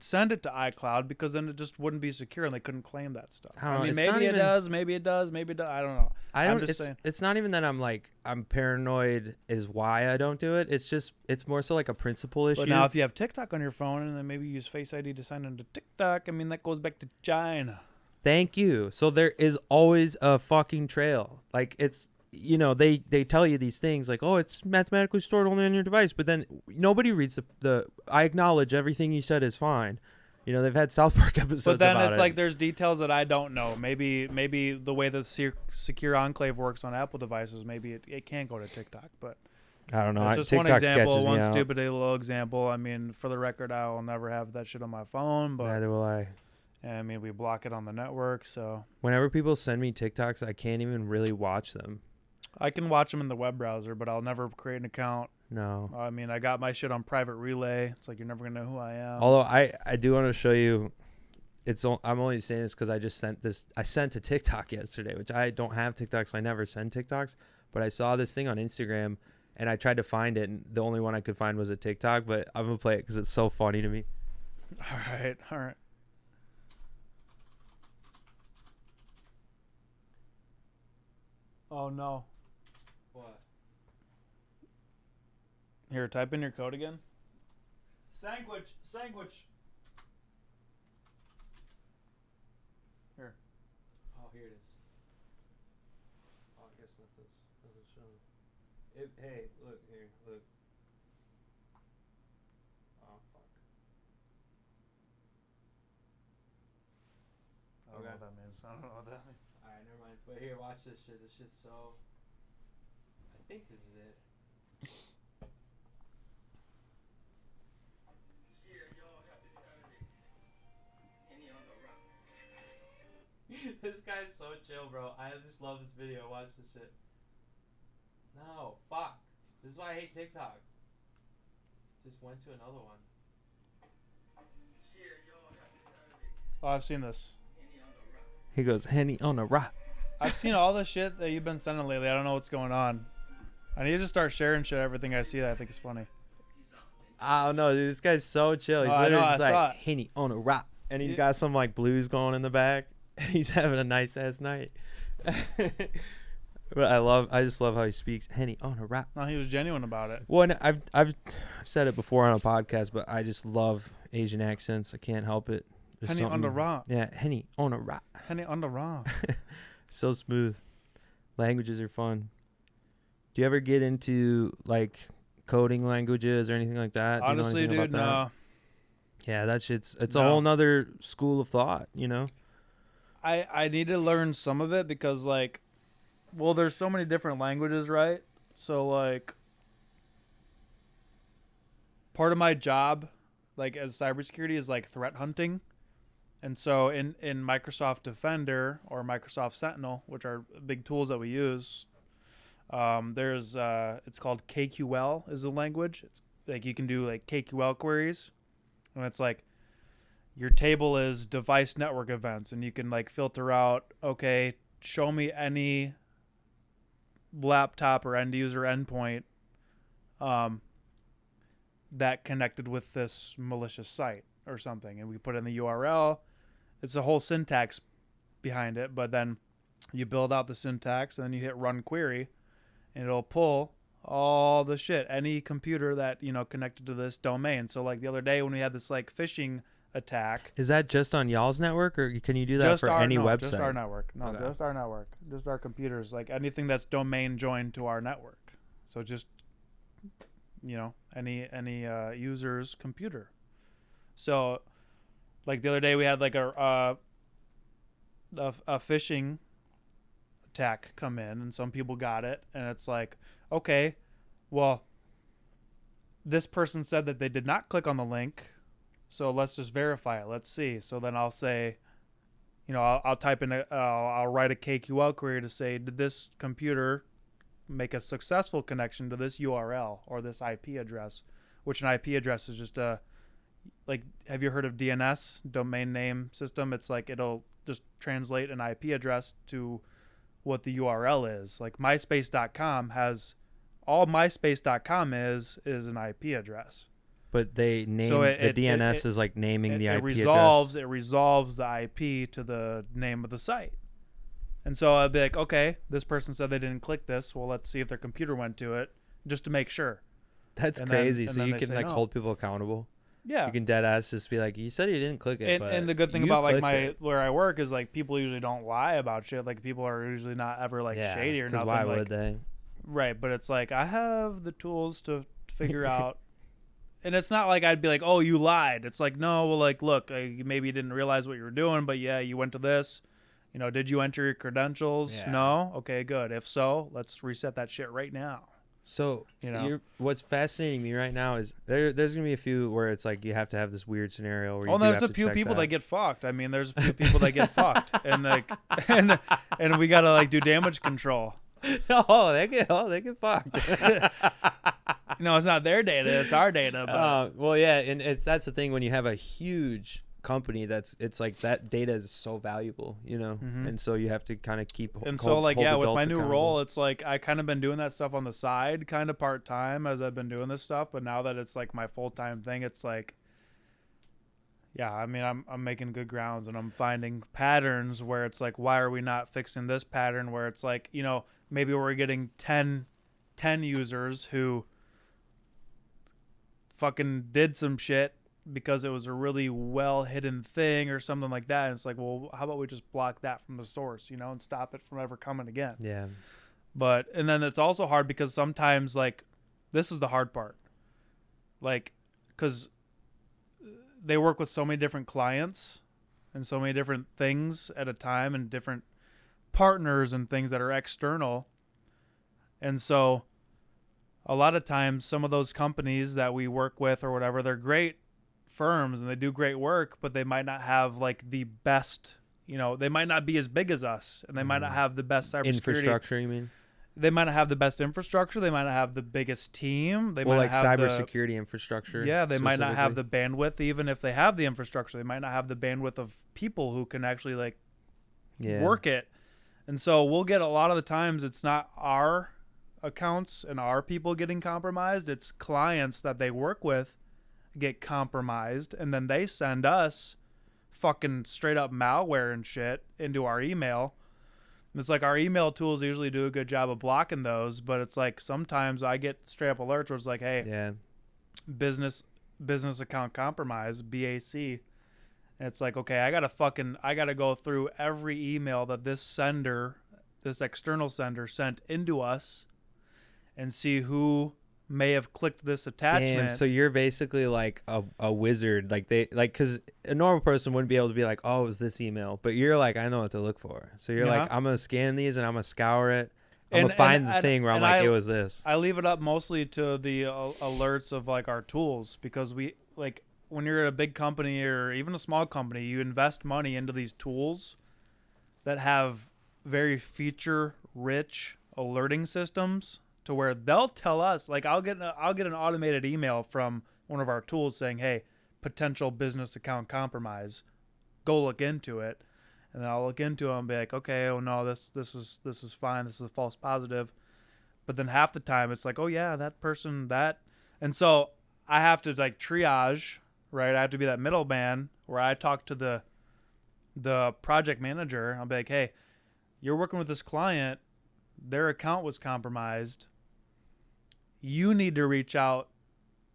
send it to iCloud because then it just wouldn't be secure, and they couldn't claim that stuff. I mean, maybe it does, maybe it does, maybe it does. I don't know. I'm just saying. It's not even that I'm paranoid is why I don't do it. It's more so like a principle issue. But now if you have TikTok on your phone and then maybe you use Face ID to sign into TikTok, I mean that goes back to China. Thank you. So there is always a fucking trail. Like it's they tell you these things like, oh, it's mathematically stored only on your device, but then nobody reads the I acknowledge everything you said is fine. They've had South Park episodes. But then about it's like there's details that I don't know. Maybe the way the Secure Enclave works on Apple devices, maybe it can't go to TikTok. But I don't know. It's just TikTok one example, one out. stupid little example. I mean, for the record, I will never have that shit on my phone. But neither will I. I mean, we block it on the network, so whenever people send me TikToks, I can't even really watch them. I can watch them in the web browser, but I'll never create an account. No. I mean, I got my shit on private relay. It's like you're never gonna know who I am. Although I do want to show you. I'm only saying this because I just sent this. I sent a TikTok yesterday, which I don't have TikToks, so I never send TikToks. But I saw this thing on Instagram, and I tried to find it, and the only one I could find was a TikTok. But I'm gonna play it because it's so funny to me. All right. Oh no. What? Here, type in your code again. Sandwich. Here. Oh, here it is. Oh, I guess that doesn't show. Hey, look here, look. Oh fuck. I don't know what that means. Alright, never mind. But here, watch this shit. This shit's so. I think this is it. This guy's so chill, bro. I just love this video. Watch this shit. No, fuck. This is why I hate TikTok. Just went to another one. Oh, I've seen this. He goes, Henny on the rock. I've seen all the shit that you've been sending lately. I don't know what's going on. I need to start sharing shit. Everything I see that I think is funny. I don't know, dude. This guy's so chill. He's literally just like, Henny on a rock. And he's got some like blues going in the back. He's having a nice ass night. But I just love how he speaks. Henny on a rock. No, he was genuine about it. Well, and I've said it before on a podcast, but I just love Asian accents. I can't help it. There's Henny on the rock. Yeah, Henny on a rock. Henny on the rock. So smooth. Languages are fun. Do you ever get into like coding languages or anything like that? Honestly, dude, no. Yeah, that shit's a whole nother school of thought, I need to learn some of it because there's so many different languages, right? So like part of my job as cybersecurity is like threat hunting. And so in Microsoft Defender or Microsoft Sentinel, which are big tools that we use, there's it's called KQL is the language. It's like you can do like KQL queries, and it's like your table is device network events, and you can like filter out, okay, show me any laptop or end user endpoint that connected with this malicious site or something. And we put in the URL. It's a whole syntax behind it, but then you build out the syntax and then you hit run query and it'll pull all the shit, any computer that, connected to this domain. So like the other day when we had this like phishing attack. Is that just on y'all's network, or can you do that for any website? Just our network. No, Okay. Just our network. Just our computers. Like anything that's domain joined to our network. So just, any user's computer. So like the other day we had like a phishing attack come in, and some people got it, and it's like, okay, well, this person said that they did not click on the link, so let's just verify it. Let's see. So then I'll say, I'll type in I'll write a KQL query to say, did this computer make a successful connection to this URL or this IP address, which an IP address is just like, have you heard of DNS, domain name system? It's like it'll just translate an IP address to what the URL is. Like myspace.com has, all myspace.com is an IP address. But they name the DNS is like naming the IP address. It resolves the IP to the name of the site. And so I'd be like, okay, this person said they didn't click this. Well, let's see if their computer went to it just to make sure. That's crazy. So you can like hold people accountable. Yeah. You can dead ass just be like, you said you didn't click it. And the good thing about like where I work is like people usually don't lie about shit. Like people are usually not ever like shady or nothing. Why would they? Right. But it's like, I have the tools to figure out. And it's not like I'd be like, oh, you lied. It's like, no, well, like, look, maybe you didn't realize what you were doing, but yeah, you went to this. Did you enter your credentials? Yeah. No? Okay, good. If so, let's reset that shit right now. So, what's fascinating me right now is there's going to be a few where it's like you have to have this weird scenario where there's a few people that get fucked. I mean, there's a few people that get fucked. And like and we got to like do damage control. They get fucked. It's not their data, it's our data. But. Well, yeah, and that's the thing when you have a huge company it's like that data is so valuable, Mm-hmm. and so you have to kind of keep. And so like with my new role, it's like I kind of been doing that stuff on the side, kind of part time as I've been doing this stuff. But now that it's like my full time thing, it's like, yeah, I mean, I'm making good grounds and I'm finding patterns where it's like, why are we not fixing this pattern? Where it's like, maybe we're getting 10 users who fucking did some shit because it was a really well hidden thing or something like that. And it's like, well, how about we just block that from the source, and stop it from ever coming again. Yeah. And then it's also hard because sometimes like this is the hard part. Like, cause they work with so many different clients and so many different things at a time and different partners and things that are external. And so a lot of times some of those companies that we work with or whatever, they're great firms and they do great work, but they might not have like the best, they might not be as big as us and they might not have the best cybersecurity infrastructure. You mean? They might not have the best infrastructure. They might not have the biggest team. They might like have cybersecurity infrastructure. Yeah, they might not have the bandwidth. Even if they have the infrastructure, they might not have the bandwidth of people who can actually like work it. And so we'll get a lot of the times it's not our accounts and our people getting compromised. It's clients that they work with get compromised, and then they send us fucking straight up malware and shit into our email. And it's like our email tools usually do a good job of blocking those, but it's like sometimes I get straight up alerts where it's like, hey, business account compromise, BAC. And it's like, okay, I gotta go through every email that this external sender sent into us and see who may have clicked this attachment. Damn, so you're basically like a wizard. Like because a normal person wouldn't be able to be like, oh, it was this email. But you're like, I know what to look for. So you're like, I'm going to scan these and I'm going to scour it. I'm going to find the thing where I'm like, it was this. I leave it up mostly to the alerts of like our tools, because we like when you're at a big company or even a small company, you invest money into these tools that have very feature-rich alerting systems to where they'll tell us, like I'll get an automated email from one of our tools saying, hey, potential business account compromise, go look into it. and then I'll look into them and be like, okay, oh no, this is fine, this is a false positive. But then half the time it's like, oh yeah, that person that, and so I have to like triage, right? I have to be that middleman where I talk to the project manager. I'll be like, hey, you're working with this client, their account was compromised. You need to reach out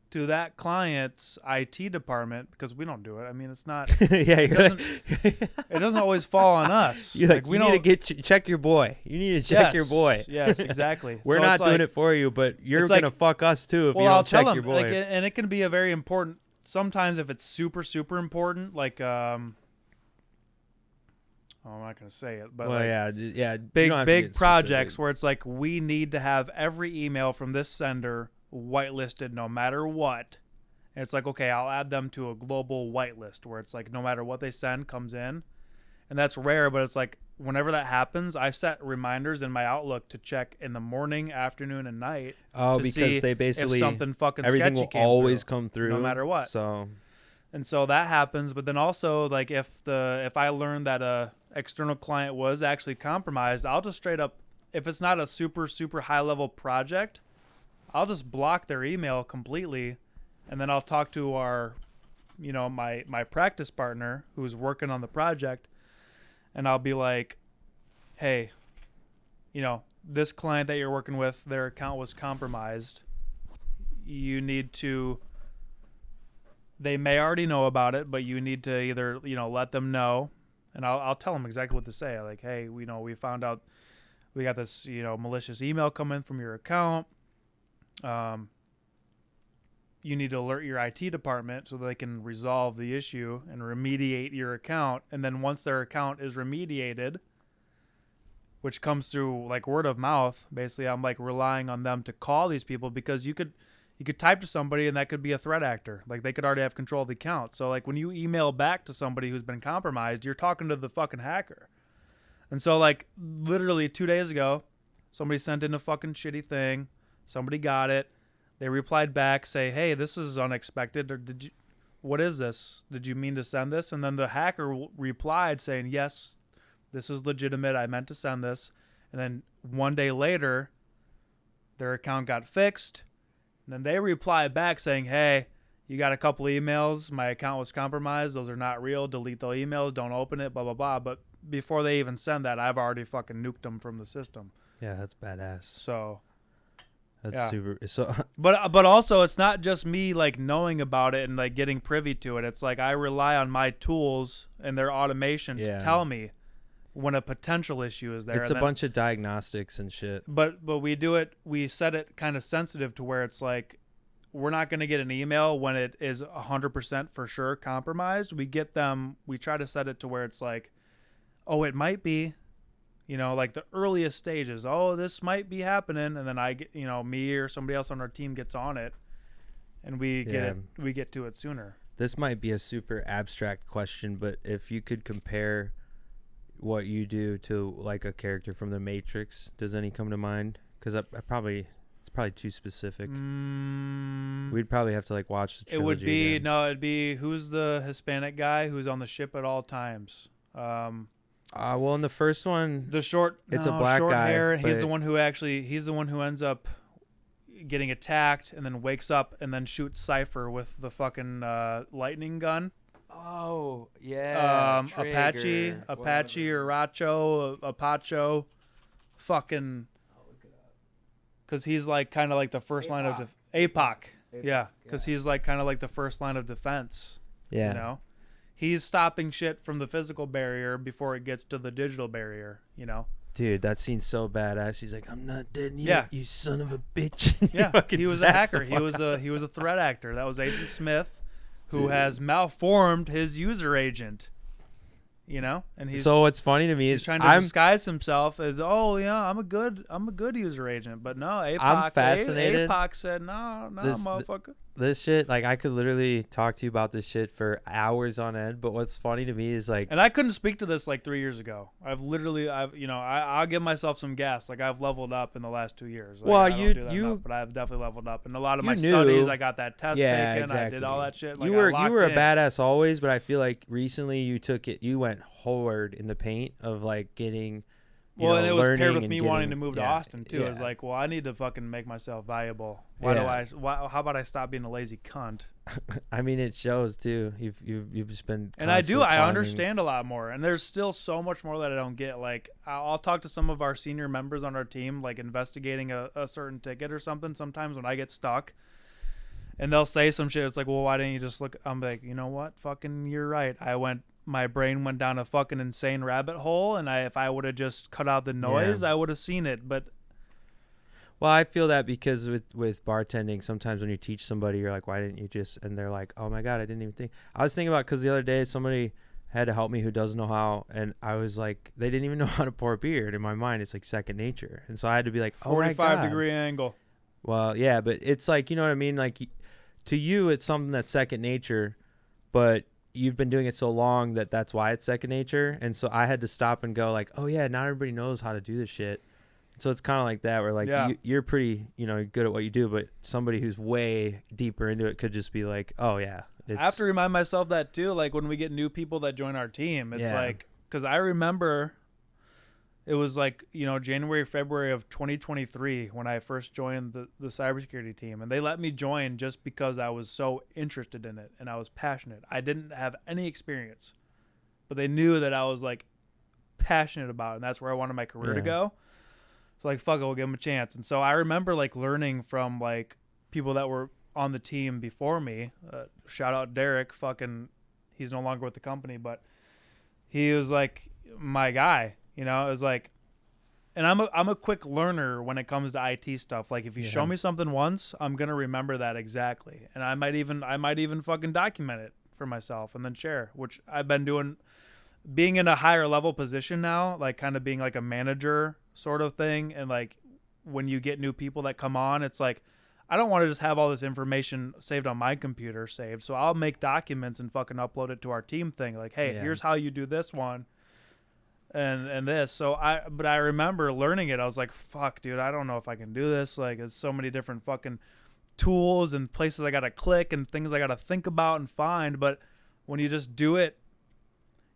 to that client's IT department, because we don't do it. I mean, it's not. It doesn't always fall on us. We need to check your boy. You need to check your boy. Yes, exactly. We're not doing it for you, but you're gonna fuck us too if you don't check your boy. And it can be a very important. Sometimes if it's super super important, like I'm not gonna say it, but big projects where it's like we need to have every email from this sender whitelisted no matter what. And it's like, okay, I'll add them to a global whitelist where it's like no matter what they send comes in. And that's rare, but it's like whenever that happens, I set reminders in my Outlook to check in the morning, afternoon, and night. Oh, because they basically if something fucking everything sketchy will always come through no matter what. So that happens, but then also like if I learn that a external client was actually compromised, I'll just straight up, if it's not a super super high level project, I'll just block their email completely, and then I'll talk to our, my practice partner who's working on the project, and I'll be like, hey, this client that you're working with, their account was compromised. You need to, they may already know about it, but you need to either, let them know, and I'll tell them exactly what to say. Like, hey, we found out we got this, malicious email coming from your account. You need to alert your IT department so they can resolve the issue and remediate your account. And then once their account is remediated, which comes through like word of mouth, basically I'm like relying on them to call these people, because you could type to somebody and that could be a threat actor. Like they could already have control of the account. So like when you email back to somebody who's been compromised, you're talking to the fucking hacker. And so like literally 2 days ago, somebody sent in a fucking shitty thing. Somebody got it. They replied back, say, hey, this is unexpected. Or what is this? Did you mean to send this? And then the hacker replied saying, yes, this is legitimate. I meant to send this. And then 1 day later, their account got fixed. And then they replied back saying, hey, you got a couple emails. My account was compromised. Those are not real. Delete those emails. Don't open it, blah, blah, blah. But before they even send that, I've already fucking nuked them from the system. Yeah, that's badass. So... That's super. So, but also it's not just me like knowing about it and like getting privy to it. It's like I rely on my tools and their automation to tell me when a potential issue is there. It's a bunch of diagnostics and shit. But we set it kind of sensitive to where it's like we're not going to get an email when it is 100% for sure compromised. We try to set it to where it's like, oh, it might be. Like the earliest stages, oh, this might be happening. And then I get, me or somebody else on our team gets on it and we get to it sooner. This might be a super abstract question, but if you could compare what you do to like a character from the Matrix, does any come to mind? Because it's probably too specific. We'd probably have to like watch the trilogy it'd be who's the Hispanic guy who's on the ship at all times. Well, in the first one, it's a black short guy. Hair. He's the one who ends up getting attacked and then wakes up and then shoots Cypher with the fucking lightning gun. Oh yeah, Apache or Apacho, fucking. Because he's like kind of like the first line of APOC. Yeah, because he's like kind of like the first line of defense. Yeah, He's stopping shit from the physical barrier before it gets to the digital barrier, Dude, that scene's so badass. He's like, I'm not dead yet, you son of a bitch. Yeah, he was a hacker. He was a threat actor. That was Agent Smith, who has malformed his user agent. And he's so what's funny to me is trying to disguise himself as, oh yeah, I'm a good user agent, but no, APOC. I'm fascinated. APOC said, no, motherfucker. this shit, like I could literally talk to you about this shit for hours on end. But what's funny to me is like, and I couldn't speak to this like 3 years ago. I'll give myself some gas. Like I've leveled up in the last 2 years. Like, well, I don't do that enough, but I've definitely leveled up. And a lot of my studies, I got that test taken. exactly. I did all that shit. Like, you were a in. badass always, but I feel like recently you went hard in the paint of like getting. And it was paired with me getting, wanting to move to Austin too. Yeah. It was like, well, I need to fucking make myself valuable. How about I stop being a lazy cunt? I mean, it shows too. You've just been. And I understand a lot more. And there's still so much more that I don't get. Like I'll talk to some of our senior members on our team, like investigating a certain ticket or something. Sometimes when I get stuck, and they'll say some shit. It's like, well, why didn't you just look? I'm like, you know what? Fucking, you're right. My brain went down a fucking insane rabbit hole, and if I would have just cut out the noise, I would have seen it. But well, I feel that because with bartending, sometimes when you teach somebody, you're like, why didn't you just? And they're like, oh my god, I didn't even think. I was thinking about because the other day somebody had to help me who doesn't know how, and I was like, they didn't even know how to pour beer. And in my mind, it's like second nature, and so I had to be like, 45-degree angle. Well, yeah, but it's like, you know what I mean? Like, to you, it's something that's second nature, but you've been doing it so long that's why it's second nature. And so I had to stop and go like, oh yeah, not everybody knows how to do this shit. So it's kind of like that where like you're pretty, good at what you do, but somebody who's way deeper into it could just be like, oh yeah. I have to remind myself that too. Like when we get new people that join our team, it's like, cause I remember it was like, January, February of 2023 when I first joined the cybersecurity team. And they let me join just because I was so interested in it and I was passionate. I didn't have any experience, but they knew that I was like passionate about it. And that's where I wanted my career to go. So like, fuck it, we'll give them a chance. And so I remember like learning from like people that were on the team before me. Shout out Derek, he's no longer with the company, but he was like my guy. It was like, and I'm a quick learner when it comes to IT stuff. Like if you show me something once, I'm gonna remember that exactly, and I might even fucking document it for myself and then share. Which I've been doing, being in a higher level position now, like kind of being like a manager sort of thing. And like when you get new people that come on, it's like I don't want to just have all this information saved on my computer saved, so I'll make documents and fucking upload it to our team thing. Like, hey, here's how you do this one. And this, but I remember learning it. I was like, fuck, dude, I don't know if I can do this. Like, there's so many different fucking tools and places I gotta click and things I gotta think about and find. But when you just do it,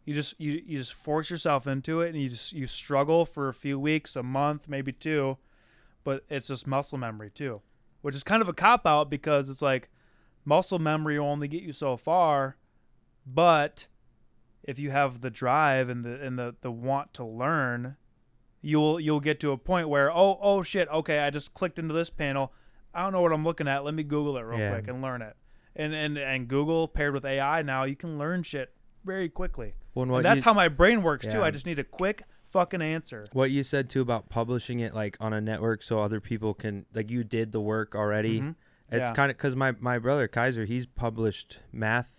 you just force yourself into it, and you struggle for a few weeks, a month, maybe two, but it's just muscle memory too, which is kind of a cop out because it's like muscle memory will only get you so far, but if you have the drive and the want to learn, you'll get to a point where oh shit, okay, I just clicked into this panel, I don't know what I'm looking at, let me Google it real quick and learn it. And Google paired with AI now, you can learn shit very quickly. And that's how my brain works too. I just need a quick fucking answer. What you said too about publishing it like on a network so other people can, like, you did the work already. It's kind of because my brother Kaiser, he's published math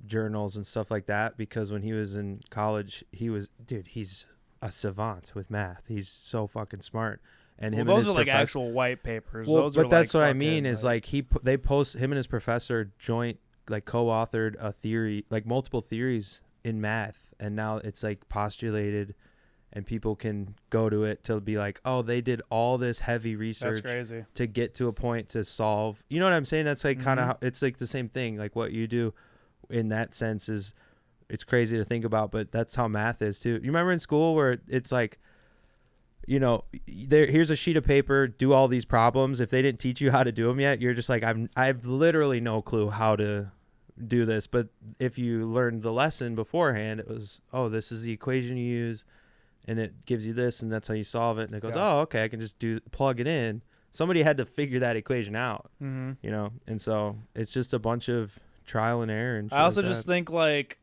journals and stuff like that because when he was in college, he's a savant with math. He's so fucking smart. And those are like actual white papers. But that's what I mean is like they post, him and his professor joint like co-authored a theory, like multiple theories in math, and now it's like postulated and people can go to it to be like, oh, they did all this heavy research to get to a point to solve, you know what I'm saying? That's like kind of it's like the same thing. Like what you do in that sense is, it's crazy to think about, but that's how math is too. You remember in school where it's like, here's a sheet of paper, do all these problems. If they didn't teach you how to do them yet, you're just like, I've literally no clue how to do this. But if you learned the lesson beforehand, it was, oh, this is the equation you use and it gives you this and that's how you solve it. And it goes, oh, okay, I can just plug it in. Somebody had to figure that equation out, and so it's just a bunch of trial and error. And I also just think like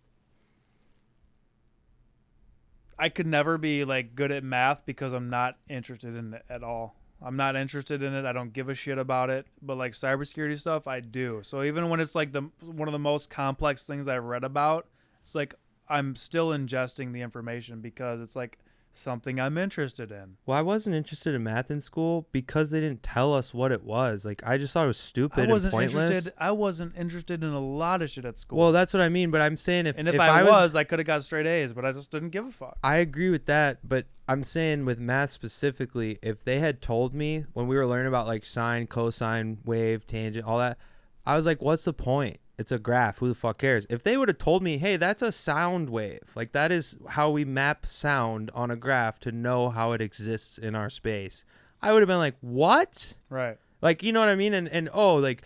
I could never be like good at math because I'm not interested in it at all. I'm not interested in it. I don't give a shit about it. But like cybersecurity stuff, I do. So even when it's like one of the most complex things I've read about, it's like I'm still ingesting the information because it's like something I'm interested in. Well, I wasn't interested in math in school because they didn't tell us what it was. Like, I just thought it was stupid and pointless. I wasn't interested in a lot of shit at school. Well, that's what I mean. But I'm saying if I could have got straight A's, but I just didn't give a fuck. I agree with that. But I'm saying with math specifically, if they had told me when we were learning about like sine, cosine, wave, tangent, all that, I was like, what's the point? It's a graph. Who the fuck cares? If they would have told me, hey, that's a sound wave. Like, that is how we map sound on a graph to know how it exists in our space. I would have been like, what? Right. Like, you know what I mean? And like,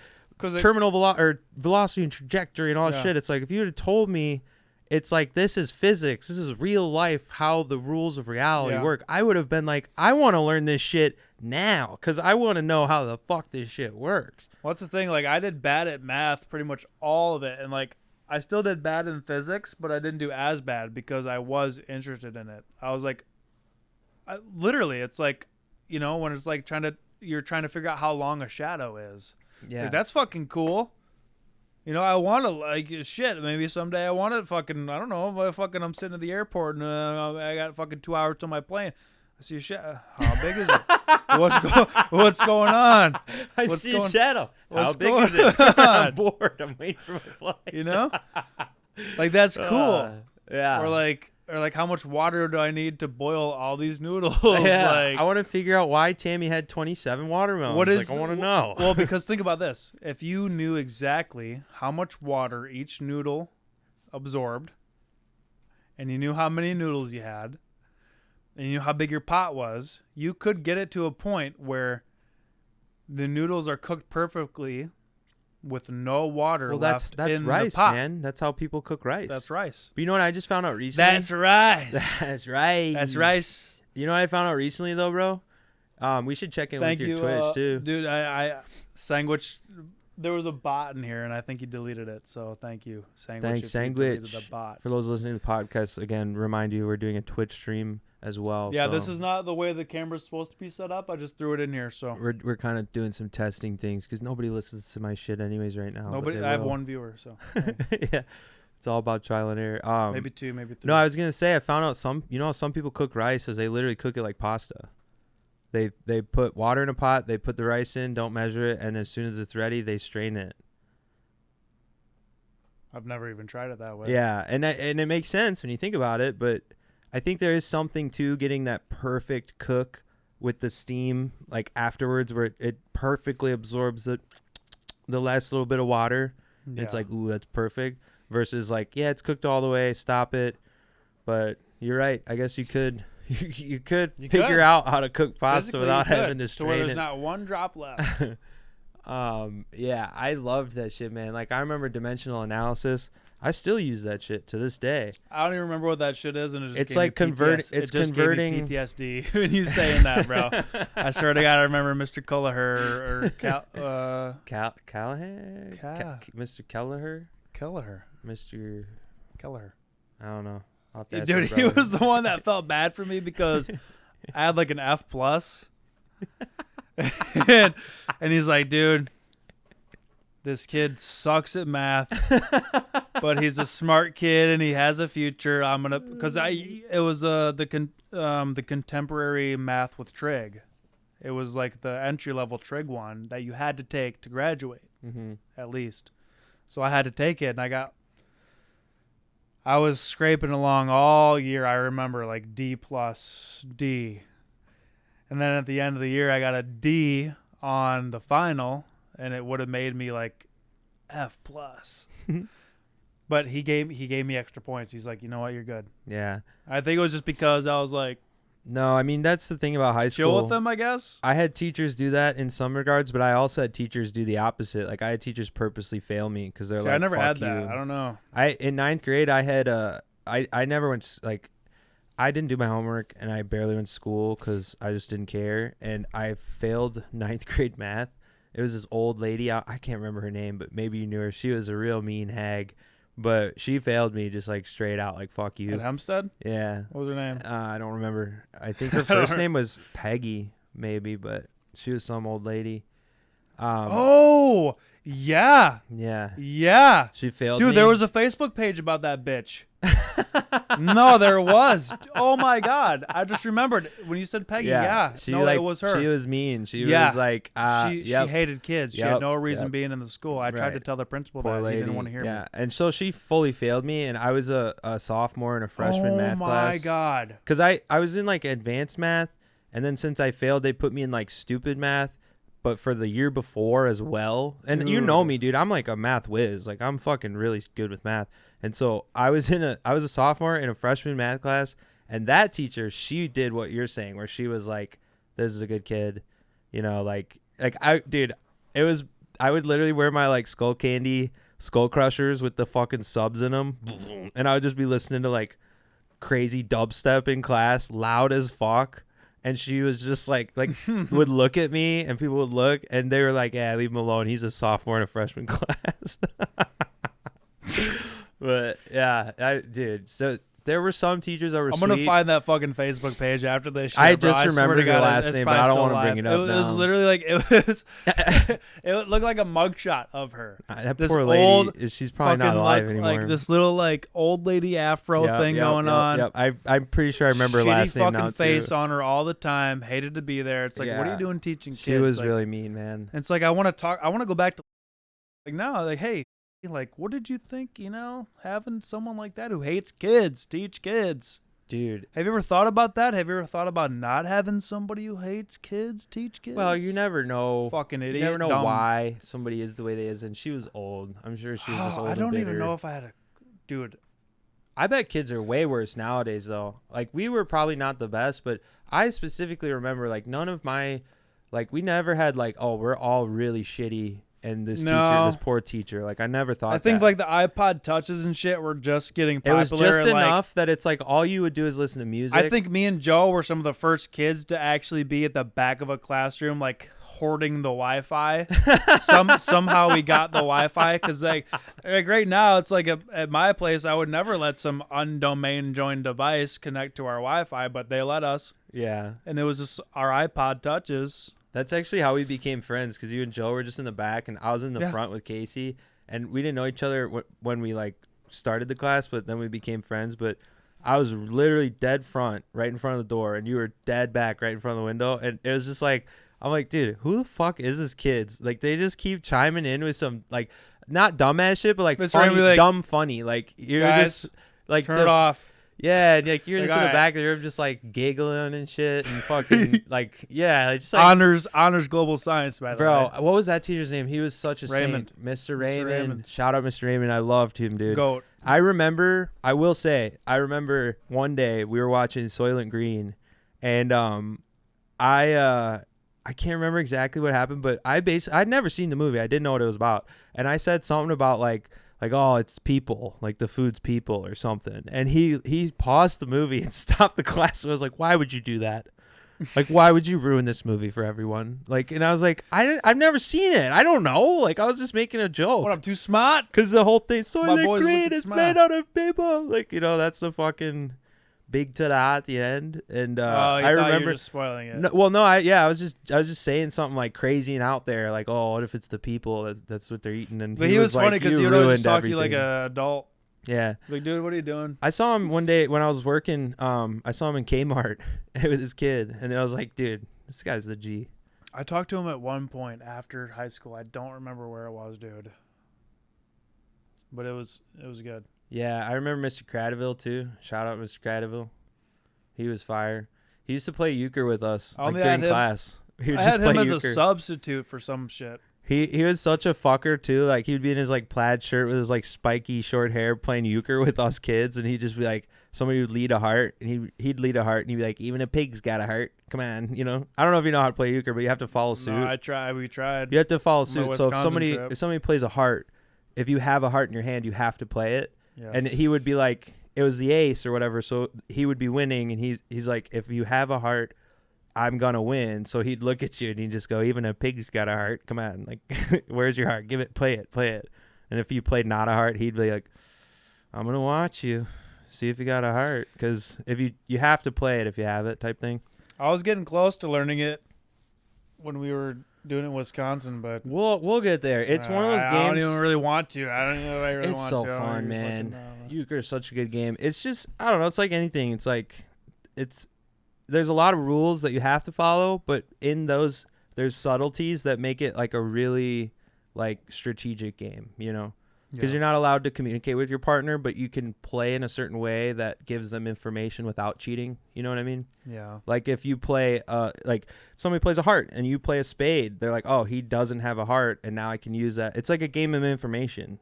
terminal velocity and trajectory and all that shit. It's like, if you would have told me it's like, this is physics. This is real life, how the rules of reality work. I would have been like, I want to learn this shit now because I want to know how the fuck this shit works. What's the thing? Like, I did bad at math, pretty much all of it. And like, I still did bad in physics, but I didn't do as bad because I was interested in it. I was like, literally, it's like, you know, when it's like you're trying to figure out how long a shadow is. Yeah. Like, that's fucking cool. You know, I want to, like, shit, maybe someday I want to fucking, I don't know, if I'm sitting at the airport and I got fucking 2 hours till my plane. I see a shadow. How big is it? What's going on? I see a shadow. How big is it? I'm bored. I'm waiting for my flight. You know? Like, that's cool. Yeah. Or like, how much water do I need to boil all these noodles? Yeah. Like, I want to figure out why Tammy had 27 watermelons. I want to know. Well, because think about this. If you knew exactly how much water each noodle absorbed, and you knew how many noodles you had, and you knew how big your pot was, you could get it to a point where the noodles are cooked perfectly with no water left in rice, the pot. Man. That's how people cook rice. That's rice. But you know what I just found out recently? That's rice. That's rice. That's rice. You know what I found out recently, though, bro? We should check in with your Twitch, too. Dude, I Sandwich, there was a bot in here, and I think he deleted it, so thank you, Sandwich. Thanks, Sandwich. For those listening to the podcast, again, remind you, we're doing a Twitch stream as well. Yeah, so this is not the way the camera's supposed to be set up. I just threw it in here, so. We're kind of doing some testing things, because nobody listens to my shit anyways right now. Nobody. I have one viewer, so. Yeah. It's all about trial and error. Maybe 2, maybe 3. No, I was going to say, I found out some people cook rice is they literally cook it like pasta. They put water in a pot, they put the rice in, don't measure it, and as soon as it's ready, they strain it. I've never even tried it that way. Yeah, and it makes sense when you think about it, but I think there is something to getting that perfect cook with the steam, like afterwards, where it perfectly absorbs the last little bit of water. Yeah. It's like, ooh, that's perfect. Versus like, yeah, it's cooked all the way, stop it. But you're right. I guess you could figure out how to cook pasta physically without having to strain it. To where there's not one drop left. Yeah, I loved that shit, man. Like, I remember dimensional analysis. I still use that shit to this day. I don't even remember what that shit is, and it just it's like converting. It's converting PTSD when you saying that, bro. I swear to God, I remember Mr. Kelleher or Callahan, Mr. Kelleher, Mr. Kelleher. I don't know. Dude, he was the one that felt bad for me because I had like an F+, and he's like, dude, this kid sucks at math, but he's a smart kid and he has a future. I'm gonna, because it was the contemporary math with trig. It was like the entry level trig one that you had to take to graduate, at least. So I had to take it, and I was scraping along all year. I remember like D+, D, and then at the end of the year, I got a D on the final. And it would have made me like F+. But he gave me extra points. He's like, you know what, you're good. Yeah. I think it was just because I was like, no, I mean, that's the thing about high school. Chill with them, I guess. I had teachers do that in some regards, but I also had teachers do the opposite. Like, I had teachers purposely fail me because they're like, I never fuck had you. that. I don't know. In 9th grade, I had I never went, like, I didn't do my homework and I barely went to school because I just didn't care. And I failed 9th grade math. It was this old lady. I can't remember her name, but maybe you knew her. She was a real mean hag, but she failed me just like straight out, like, fuck you. At Hempstead? Yeah. What was her name? I don't remember. I think her first name was Peggy, maybe, but she was some old lady. Oh, yeah. Yeah. Yeah. She failed Dude, me. there was a Facebook page about that bitch. No, there was. Oh my God. I just remembered when you said Peggy. Yeah. She No, it was her. She was mean. She Yeah. was like, she hated kids. She had no reason being in the school. I tried to Right. tell the principal Poor that. lady. He didn't want to hear me. Yeah. And so she fully failed me, and I was a sophomore in a freshman math class. Oh my God. Because I was in like advanced math, and then since I failed, they put me in like stupid math, but for the year before as well. And you know me, dude. I'm like a math whiz. Like I'm fucking really good with math. And so I was a sophomore in a freshman math class, and that teacher, she did what you're saying, where she was like, "This is a good kid," you know, like I would literally wear my like skull candy skull crushers with the fucking subs in them, and I would just be listening to like crazy dubstep in class, loud as fuck. And she was just like would look at me, and people would look, and they were like, "Yeah, leave him alone. He's a sophomore in a freshman class." But yeah, dude. So there were some teachers that were. I'm gonna find that fucking Facebook page after this shit. I bro. just remembered your last name, but I don't want to bring it up It now. was literally like it looked like a mugshot of her. That This poor old lady. She's probably not alive anymore. Like this little like old lady afro thing going on. Yep. I'm pretty sure I remember her last name now fucking face on her all the time. Hated to be there. It's like, what are you doing teaching kids? She was like, really mean, man. It's like I want to go back to like now. Like, hey, like, what did you think? You know, having someone like that who hates kids teach kids. Dude, have you ever thought about that? Have you ever thought about not having somebody who hates kids teach kids? Well, you never know. Fucking idiot. You never know dumb. why somebody is the way they is, and she was old. I'm sure she was just old. I don't and even know if I had a dude. I bet kids are way worse nowadays, though. Like, we were probably not the best, but I specifically remember, like, none of my, like, we never had, like, oh, we're all really shitty, and this poor teacher. Like, I never thought I think, like, the iPod Touches and shit were just getting popular. It was just enough that it's, like, all you would do is listen to music. I think me and Joe were some of the first kids to actually be at the back of a classroom, like, hoarding the Wi-Fi. Somehow we got the Wi-Fi because like right now it's like at my place I would never let some undomain joined device connect to our Wi-Fi, but they let us. Yeah, and it was just our iPod Touches. That's actually how we became friends, because you and Joe were just in the back and I was in the front with Casey, and we didn't know each other when we like started the class, but then we became friends. But I was literally dead front, right in front of the door, and you were dead back, right in front of the window, and it was just like, I'm like, dude, who the fuck is this kids? Like, they just keep chiming in with some, like, not dumbass shit, but, like, funny, like, dumb funny. Like, you're just, like, turn it off. Yeah, like, you're just in the back of the room just, like, giggling and shit and fucking, like, yeah. Just, like, honors global science, by the way. Bro, what was that teacher's name? He was such a Raymond. saint. Mr. Raymond. Shout out Mr. Raymond. I loved him, dude. Goat. I remember one day we were watching Soylent Green, and I can't remember exactly what happened, but I'd never seen the movie. I didn't know what it was about. And I said something about like, oh, it's people, like the food's people or something. And he paused the movie and stopped the class. And I was like, why would you do that? Like, why would you ruin this movie for everyone? Like, and I was like, I've never seen it. I don't know. Like, I was just making a joke. What, I'm too smart? Because the whole thing, Soylent Green is made out of people. Like, you know, that's the fucking big ta-da at the end. And I remember you were just spoiling it. I was just saying something like crazy and out there, like, oh, what if it's the people that's what they're eating? And but he was funny like, because he would always talk to you like an adult. Yeah. Like, dude, what are you doing? I saw him one day when I was working. I saw him in Kmart with his kid, and I was like, dude, this guy's the G. I talked to him at one point after high school. I don't remember where it was, dude. But it was good. Yeah, I remember Mr. Cradaville too. Shout out Mr. Cradaville. He was fire. He used to play euchre with us during class. I had him as a substitute for some shit. He was such a fucker too. Like, he'd be in his like plaid shirt with his like spiky short hair playing euchre with us kids, and he'd just be like, somebody would lead a heart, and he'd lead a heart, and he'd be like, even a pig's got a heart. Come on, you know. I don't know if you know how to play euchre, but you have to follow suit. No, we tried. You have to follow suit. So if somebody plays a heart, if you have a heart in your hand, you have to play it. Yes. And he would be like, it was the ace or whatever, so he would be winning, and he's like, if you have a heart, I'm gonna win. So he'd look at you and he'd just go, even a pig's got a heart. Come on, like, where's your heart? Play it. And if you played not a heart, he'd be like, I'm gonna watch you, see if you got a heart, because if you have to play it if you have it, type thing. I was getting close to learning it. when we were doing it in Wisconsin, but we'll get there. It's one of those games. I don't even really want to. I don't know if I really it's want so to. fun, man. Euchre is such a good game. It's just, I don't know. It's like anything. It's like, there's a lot of rules that you have to follow, but in those, there's subtleties that make it like a really like strategic game, you know? Because you're not allowed to communicate with your partner, but you can play in a certain way that gives them information without cheating. You know what I mean? Yeah. Like if you play, like somebody plays a heart and you play a spade, they're like, oh, he doesn't have a heart, and now I can use that. It's like a game of information.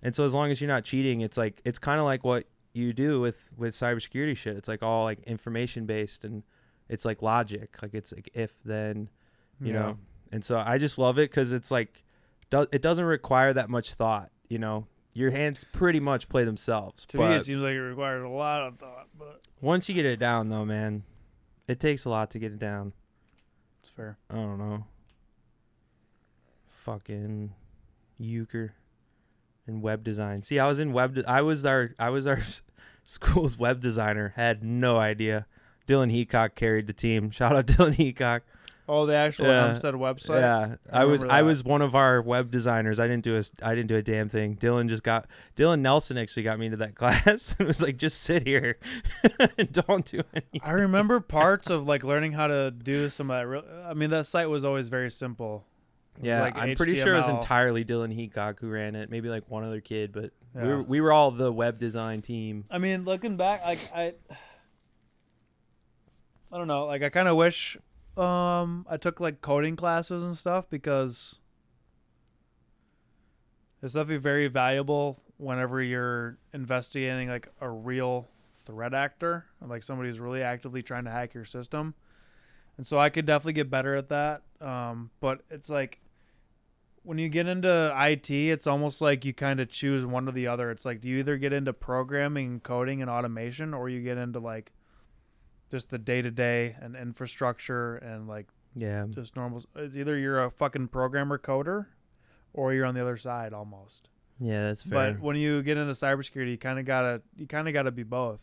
And so as long as you're not cheating, it's like, it's kind of like what you do with cybersecurity shit. It's like all like information based, and it's like logic. Like it's like if then, you know. And so I just love it because it's like, it doesn't require that much thought. You know, your hands pretty much play themselves. To me, it seems like it requires a lot of thought. But once you get it down, though, man, it takes a lot to get it down. It's fair. I don't know. Fucking euchre and web design. See, I was in I was our school's web designer. Had no idea. Dylan Heacock carried the team. Shout out Dylan Heacock. Oh, the actual Hempstead website. Yeah, I was one of our web designers. I didn't do a damn thing. Dylan Nelson actually got me into that class. It was like, just sit here and don't do anything. I remember parts of like learning how to do some of that. I mean, that site was always very simple. Yeah, like I'm HTML. pretty sure it was entirely Dylan Heacock who ran it. Maybe like one other kid, but yeah. we were all the web design team. I mean, looking back, like I don't know. Like I kind of wish. I took like coding classes and stuff because it's definitely very valuable whenever you're investigating like a real threat actor, like somebody who's really actively trying to hack your system. And so I could definitely get better at that. But it's like when you get into IT, it's almost like you kind of choose one or the other. It's like, do you either get into programming, coding, and automation, or you get into like just the day-to-day and infrastructure and like just normal. It's either you're a fucking programmer coder or you're on the other side almost. Yeah, that's fair. But when you get into cybersecurity, you kind of gotta be both.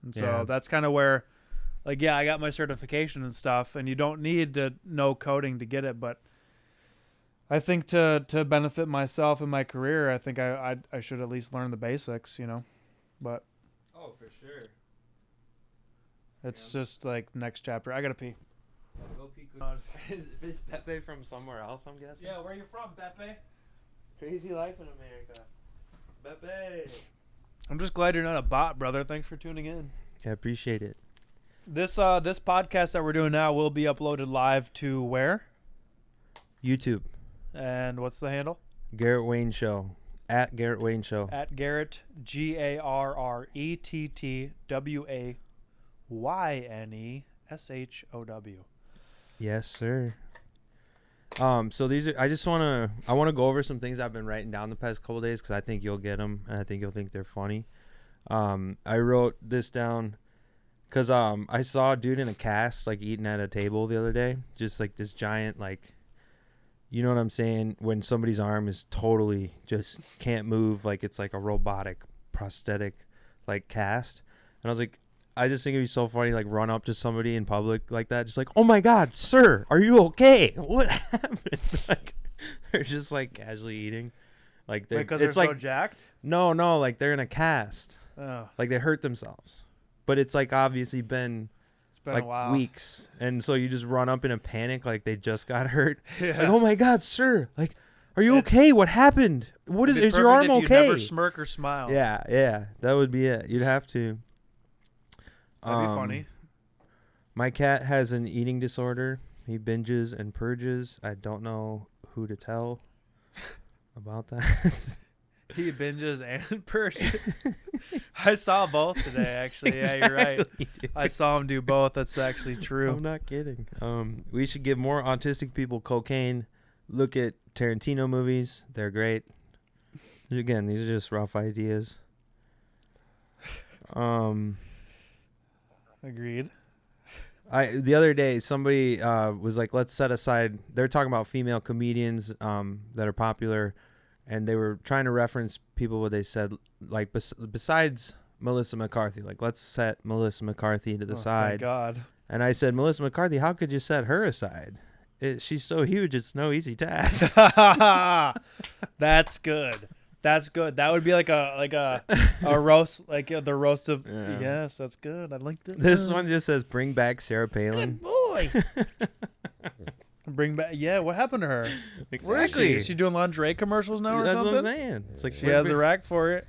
And so that's kind of where, like, I got my certification and stuff, and you don't need to know coding to get it. But I think to benefit myself and my career, I think I should at least learn the basics, you know. But for sure. It's just like next chapter. I gotta pee. Yeah, go pee. Is Pepe from somewhere else, I'm guessing? Yeah, where are you from, Pepe? Crazy life in America. Pepe. I'm just glad you're not a bot, brother. Thanks for tuning in. Yeah, appreciate it. This podcast that we're doing now will be uploaded live to where? YouTube. And what's the handle? Garrett Wayne Show. At Garrett Wayne Show. At Garrett, GarrettYneshow. Yes, sir. So these are. I want to go over some things I've been writing down the past couple days because I think you'll get them and I think you'll think they're funny. I wrote this down because I saw a dude in a cast like eating at a table the other day, just like this giant like. You know what I'm saying? When somebody's arm is totally just can't move, like it's like a robotic prosthetic like cast. And I was like, I just think it'd be so funny, like run up to somebody in public like that, just like, oh my God, sir, are you okay? What happened? Like they're just like casually eating. Like they're so jacked? No, like they're in a cast. Oh. Like they hurt themselves. But it's like obviously been like a while. Weeks, and so you just run up in a panic like they just got hurt. Yeah. Like, oh my God, sir, like, are you okay? What happened? What is your arm if okay? You never smirk or smile. Yeah, that would be it. You'd have to. That'd be funny. My cat has an eating disorder. He binges and purges. I don't know who to tell about that. He binges and purges. I saw both today, actually. Exactly, yeah, you're right. Dude. I saw him do both. That's actually true. I'm not kidding. We should give more autistic people cocaine. Look at Tarantino movies. They're great. Again, these are just rough ideas. Agreed. The other day, somebody was like, let's set aside. They're talking about female comedians that are popular. And they were trying to reference people what they said, like besides Melissa McCarthy. Like, let's set Melissa McCarthy to the side. Thank God. And I said, Melissa McCarthy, how could you set her aside? She's so huge, it's no easy task. That's good. That's good. That would be like a roast, like the roast of. Yeah. Yes, that's good. I like that. This one just says, bring back Sarah Palin. Good boy. Bring back. Yeah, what happened to her? Where is she? Is she doing lingerie commercials now or That's something? what I'm saying. It's like She has the rack for it.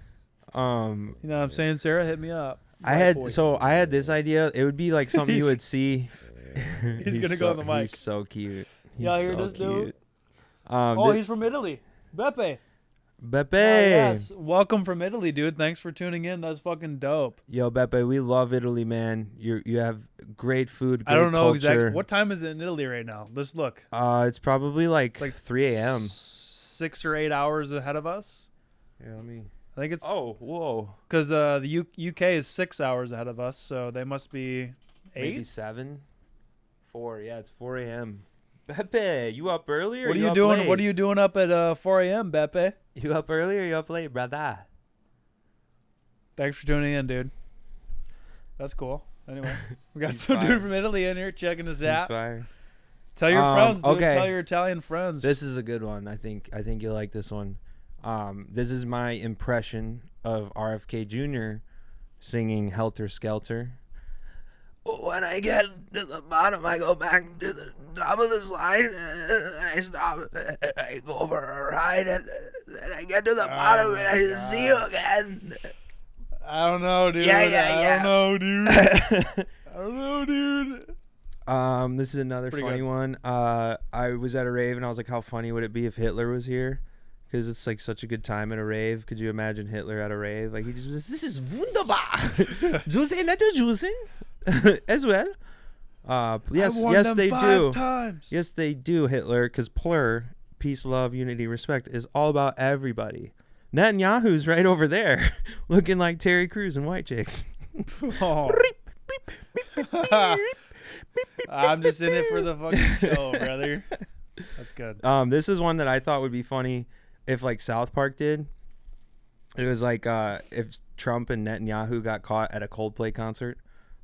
You know what I'm saying, Sarah? Hit me up. I had this idea. It would be like something you would see. He's gonna go on the mic. He's so cute. Yeah, hear this dude. He's from Italy. Beppe. Beppe. Yes. Welcome from Italy, dude. Thanks for tuning in. That's fucking dope. Yo, Beppe, we love Italy, man. You have great food, great I don't know culture. exactly. What time is it in Italy right now? Let's look. It's probably like 3 a.m. 6 or 8 hours ahead of us. Yeah, let me. I think it's. Oh, whoa. Because the UK is 6 hours ahead of us, so they must be 8? Maybe 7. 4. Yeah, it's 4 a.m. Beppe, you up early or what are you you up doing? late? What are you doing up at 4 a.m., Beppe? You up early or you up late, brother? Thanks for tuning in, dude. That's cool. Anyway, we got He's some fire. dude from Italy in here checking us out. Fire. Tell your friends, dude. Okay. Tell your Italian friends. This is a good one. I think you'll like this one. This is my impression of RFK Jr. singing Helter Skelter. When I get to the bottom, I go back to the top of the slide, and I stop, and I go for a ride, and then I get to the bottom, and I see you again. I don't know, dude. Yeah. I don't know, dude. I don't know, dude. This is another Pretty funny good. one. I was at a rave, and I was like, how funny would it be if Hitler was here? Because it's like such a good time at a rave. Could you imagine Hitler at a rave? Like, he just was, this is wunderbar. Juicing, not juicing. As well. Yes, they do. Times. Yes, they do, Hitler, because plur, peace, love, unity, respect, is all about everybody. Netanyahu's right over there, looking like Terry Crews and White Chicks. Oh. I'm just in it for the fucking show, brother. That's good. This is one that I thought would be funny if, like, South Park did. It was like if Trump and Netanyahu got caught at a Coldplay concert.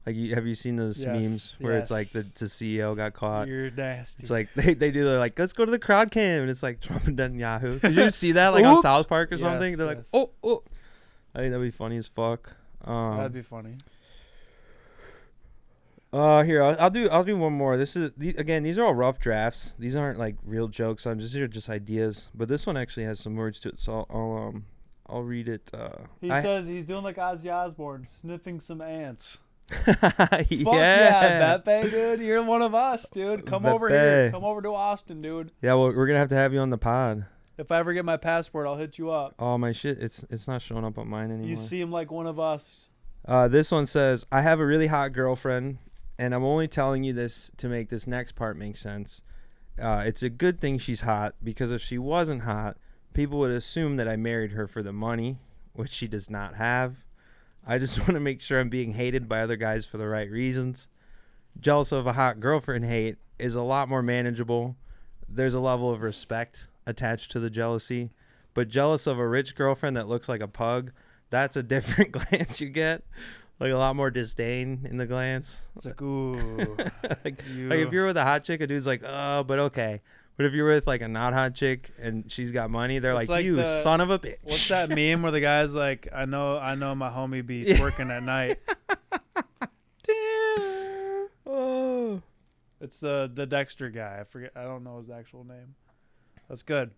Like, have you seen those memes where it's like the CEO got caught? You're nasty. It's like they do. They're like, let's go to the crowd cam, and it's like Trump and Netanyahu. Did you see that like on South Park or something? They're like, oh. I think that'd be funny as fuck. That'd be funny. Here I'll do one more. These are all rough drafts. These aren't like real jokes. These are just ideas. But this one actually has some words to it, so I'll read it. He says he's doing like Ozzy Osbourne, sniffing some ants. Fuck yeah, Beppe, dude. You're one of us, dude. Come over here. Beppe. Come over to Austin, dude. Yeah, well, we're gonna have you on the pod. If I ever get my passport, I'll hit you up. Oh, my shit, it's not showing up on mine anymore. You seem like one of us. This one says, I have a really hot girlfriend, and I'm only telling you this to make this next part make sense. It's a good thing she's hot, because if she wasn't hot, people would assume that I married her for the money, which she does not have. I just want to make sure I'm being hated by other guys for the right reasons. Jealous of a hot girlfriend hate is a lot more manageable. There's a level of respect attached to the jealousy. But jealous of a rich girlfriend that looks like a pug, that's a different glance you get. Like a lot more disdain in the glance. It's like, ooh. like if you're with a hot chick, a dude's like, oh, but okay. But if you're with like a not hot chick and she's got money, they're like, you son of a bitch. What's that meme where the guy's like, I know my homie be working at night. Damn. Oh. It's the Dexter guy. I don't know his actual name. That's good.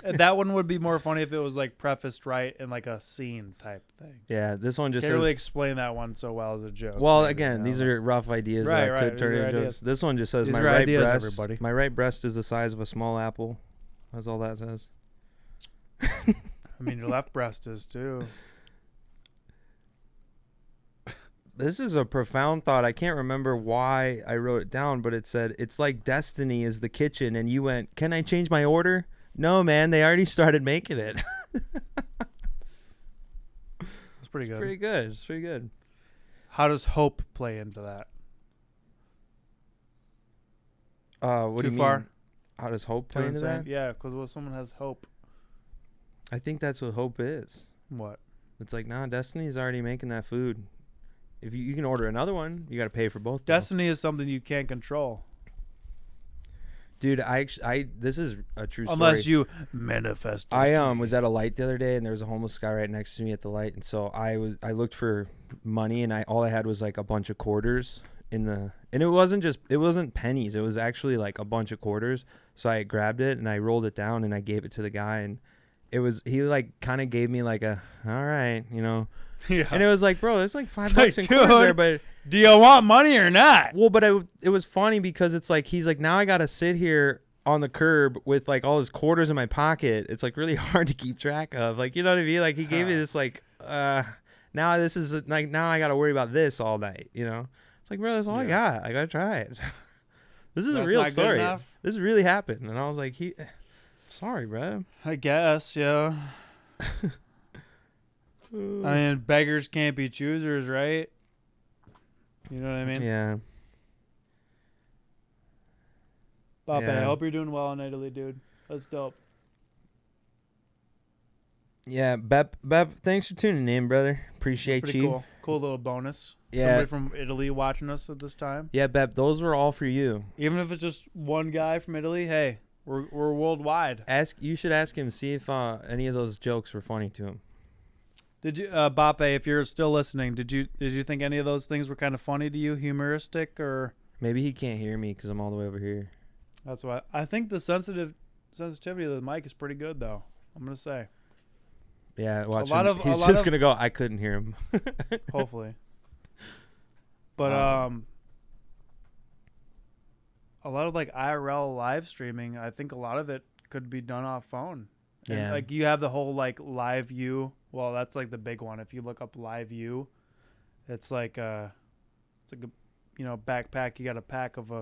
That one would be more funny if it was like prefaced right in like a scene type thing. Yeah, this one just can't says, really explain that one so well as a joke. Well, maybe, again, these are rough ideas right, that could turn into ideas. jokes. This one just says These my are right ideas, breast. everybody. My right breast is the size of a small apple. That's all that says. I mean, your left breast is too. This is a profound thought. I can't remember why I wrote it down, but it said, it's like destiny is the kitchen, and you went, can I change my order? No, man, they already started making it. It's pretty good. It's pretty good. How does hope play into that? What do Too you far? mean? How does hope play into that? Yeah, because when someone has hope. I think that's what hope is. What? It's like, nah, Destiny's already making that food. If you can order another one, you got to pay for both. Destiny is something you can't control. Dude, this is a true story. Unless you manifest. I was at a light the other day, and there was a homeless guy right next to me at the light, and so I looked for money, and all I had was like a bunch of quarters and it wasn't pennies, it was actually like a bunch of quarters. So I grabbed it and I rolled it down and I gave it to the guy, and he like kind of gave me like a all right, you know. Yeah. And it was like, bro, there's like $5 in quarters there, but do you want money or not? Well, but it was funny because it's like he's like, now I gotta sit here on the curb with like all his quarters in my pocket. It's like really hard to keep track of. Like, you know what I mean? Like he gave me this like now this is like now I gotta worry about this all night, you know? It's like, bro, that's all I got. I gotta try it. This is a real story. This really happened. And I was like, sorry, bro. I guess, yeah. I mean, beggars can't be choosers, right? You know what I mean? Yeah. Bob, I hope you're doing well in Italy, dude. That's dope. Yeah, Bep, thanks for tuning in, brother. Appreciate pretty you. Cool little bonus. Yeah. Somebody from Italy watching us at this time. Yeah, Bep, those were all for you. Even if it's just one guy from Italy, hey, we're worldwide. You should ask him, see if any of those jokes were funny to him. Did you, Bape, if you're still listening, did you think any of those things were kind of funny to you, humoristic, or? Maybe he can't hear me because I'm all the way over here. That's why I think the sensitivity of the mic is pretty good, though. I'm gonna say. Yeah, watch him. He's just gonna go. I couldn't hear him. Hopefully. But a lot of like IRL live streaming, I think a lot of it could be done off phone. And yeah. Like you have the whole like live view. Well, that's like the big one. If you look up live view, it's like a backpack. You got a pack of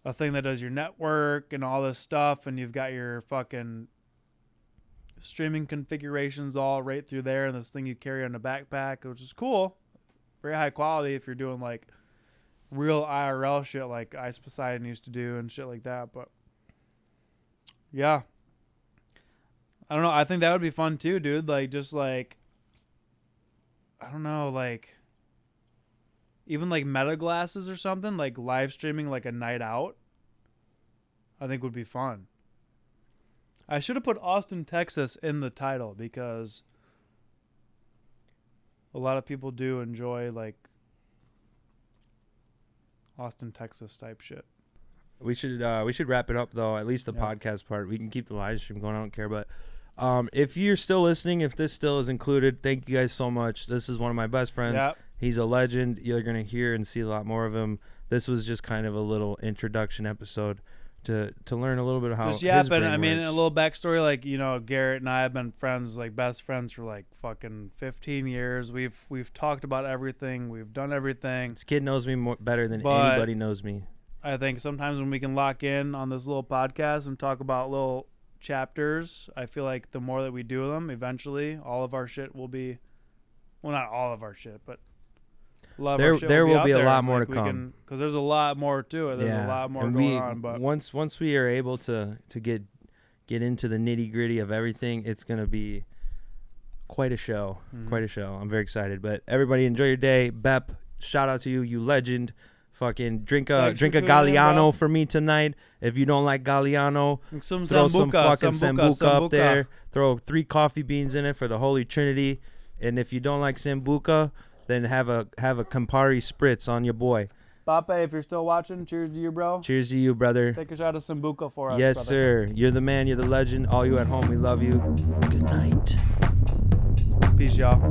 a thing that does your network and all this stuff, and you've got your fucking streaming configurations all right through there, and this thing you carry on the backpack, which is cool. Very high quality if you're doing like real IRL shit like Ice Poseidon used to do and shit like that. But yeah. I don't know. I think that would be fun too, dude. Like, just like, I don't know, like, even like meta glasses or something, like live streaming like a night out, I think would be fun. I should have put Austin, Texas in the title because a lot of people do enjoy like Austin, Texas type shit. We should wrap it up though, at least the podcast part. We can keep the live stream going. I don't care, but if you're still listening, if this still is included, thank you guys so much. This is one of my best friends. Yep. He's a legend. You're going to hear and see a lot more of him. This was just kind of a little introduction episode to learn a little bit of how his brain works. I mean, a little backstory, like, you know, Garrett and I have been friends, like best friends for like fucking 15 years. We've talked about everything. We've done everything. This kid knows me better than anybody knows me. I think sometimes when we can lock in on this little podcast and talk about little chapters, I feel like the more that we do them, eventually all of our shit will be, well, not all of our shit, but a lot of our shit there will be a there, lot more to come. Because there's a lot more to it. There's a lot more going on. But once we are able to get into the nitty gritty of everything, it's gonna be quite a show. Mm-hmm. Quite a show. I'm very excited. But everybody, enjoy your day. Bep, shout out to you, you legend. Fucking drink a Galliano for me tonight. If you don't like Galliano, throw some fucking Sambuca up there. Throw 3 coffee beans in it for the Holy Trinity. And if you don't like Sambuca, then have a Campari spritz on your boy. Pape, if you're still watching, cheers to you, bro. Cheers to you, brother. Take a shot of Sambuca for us, yes, brother. sir. You're the man. You're the legend. All you at home, we love you. Good night. Peace, y'all.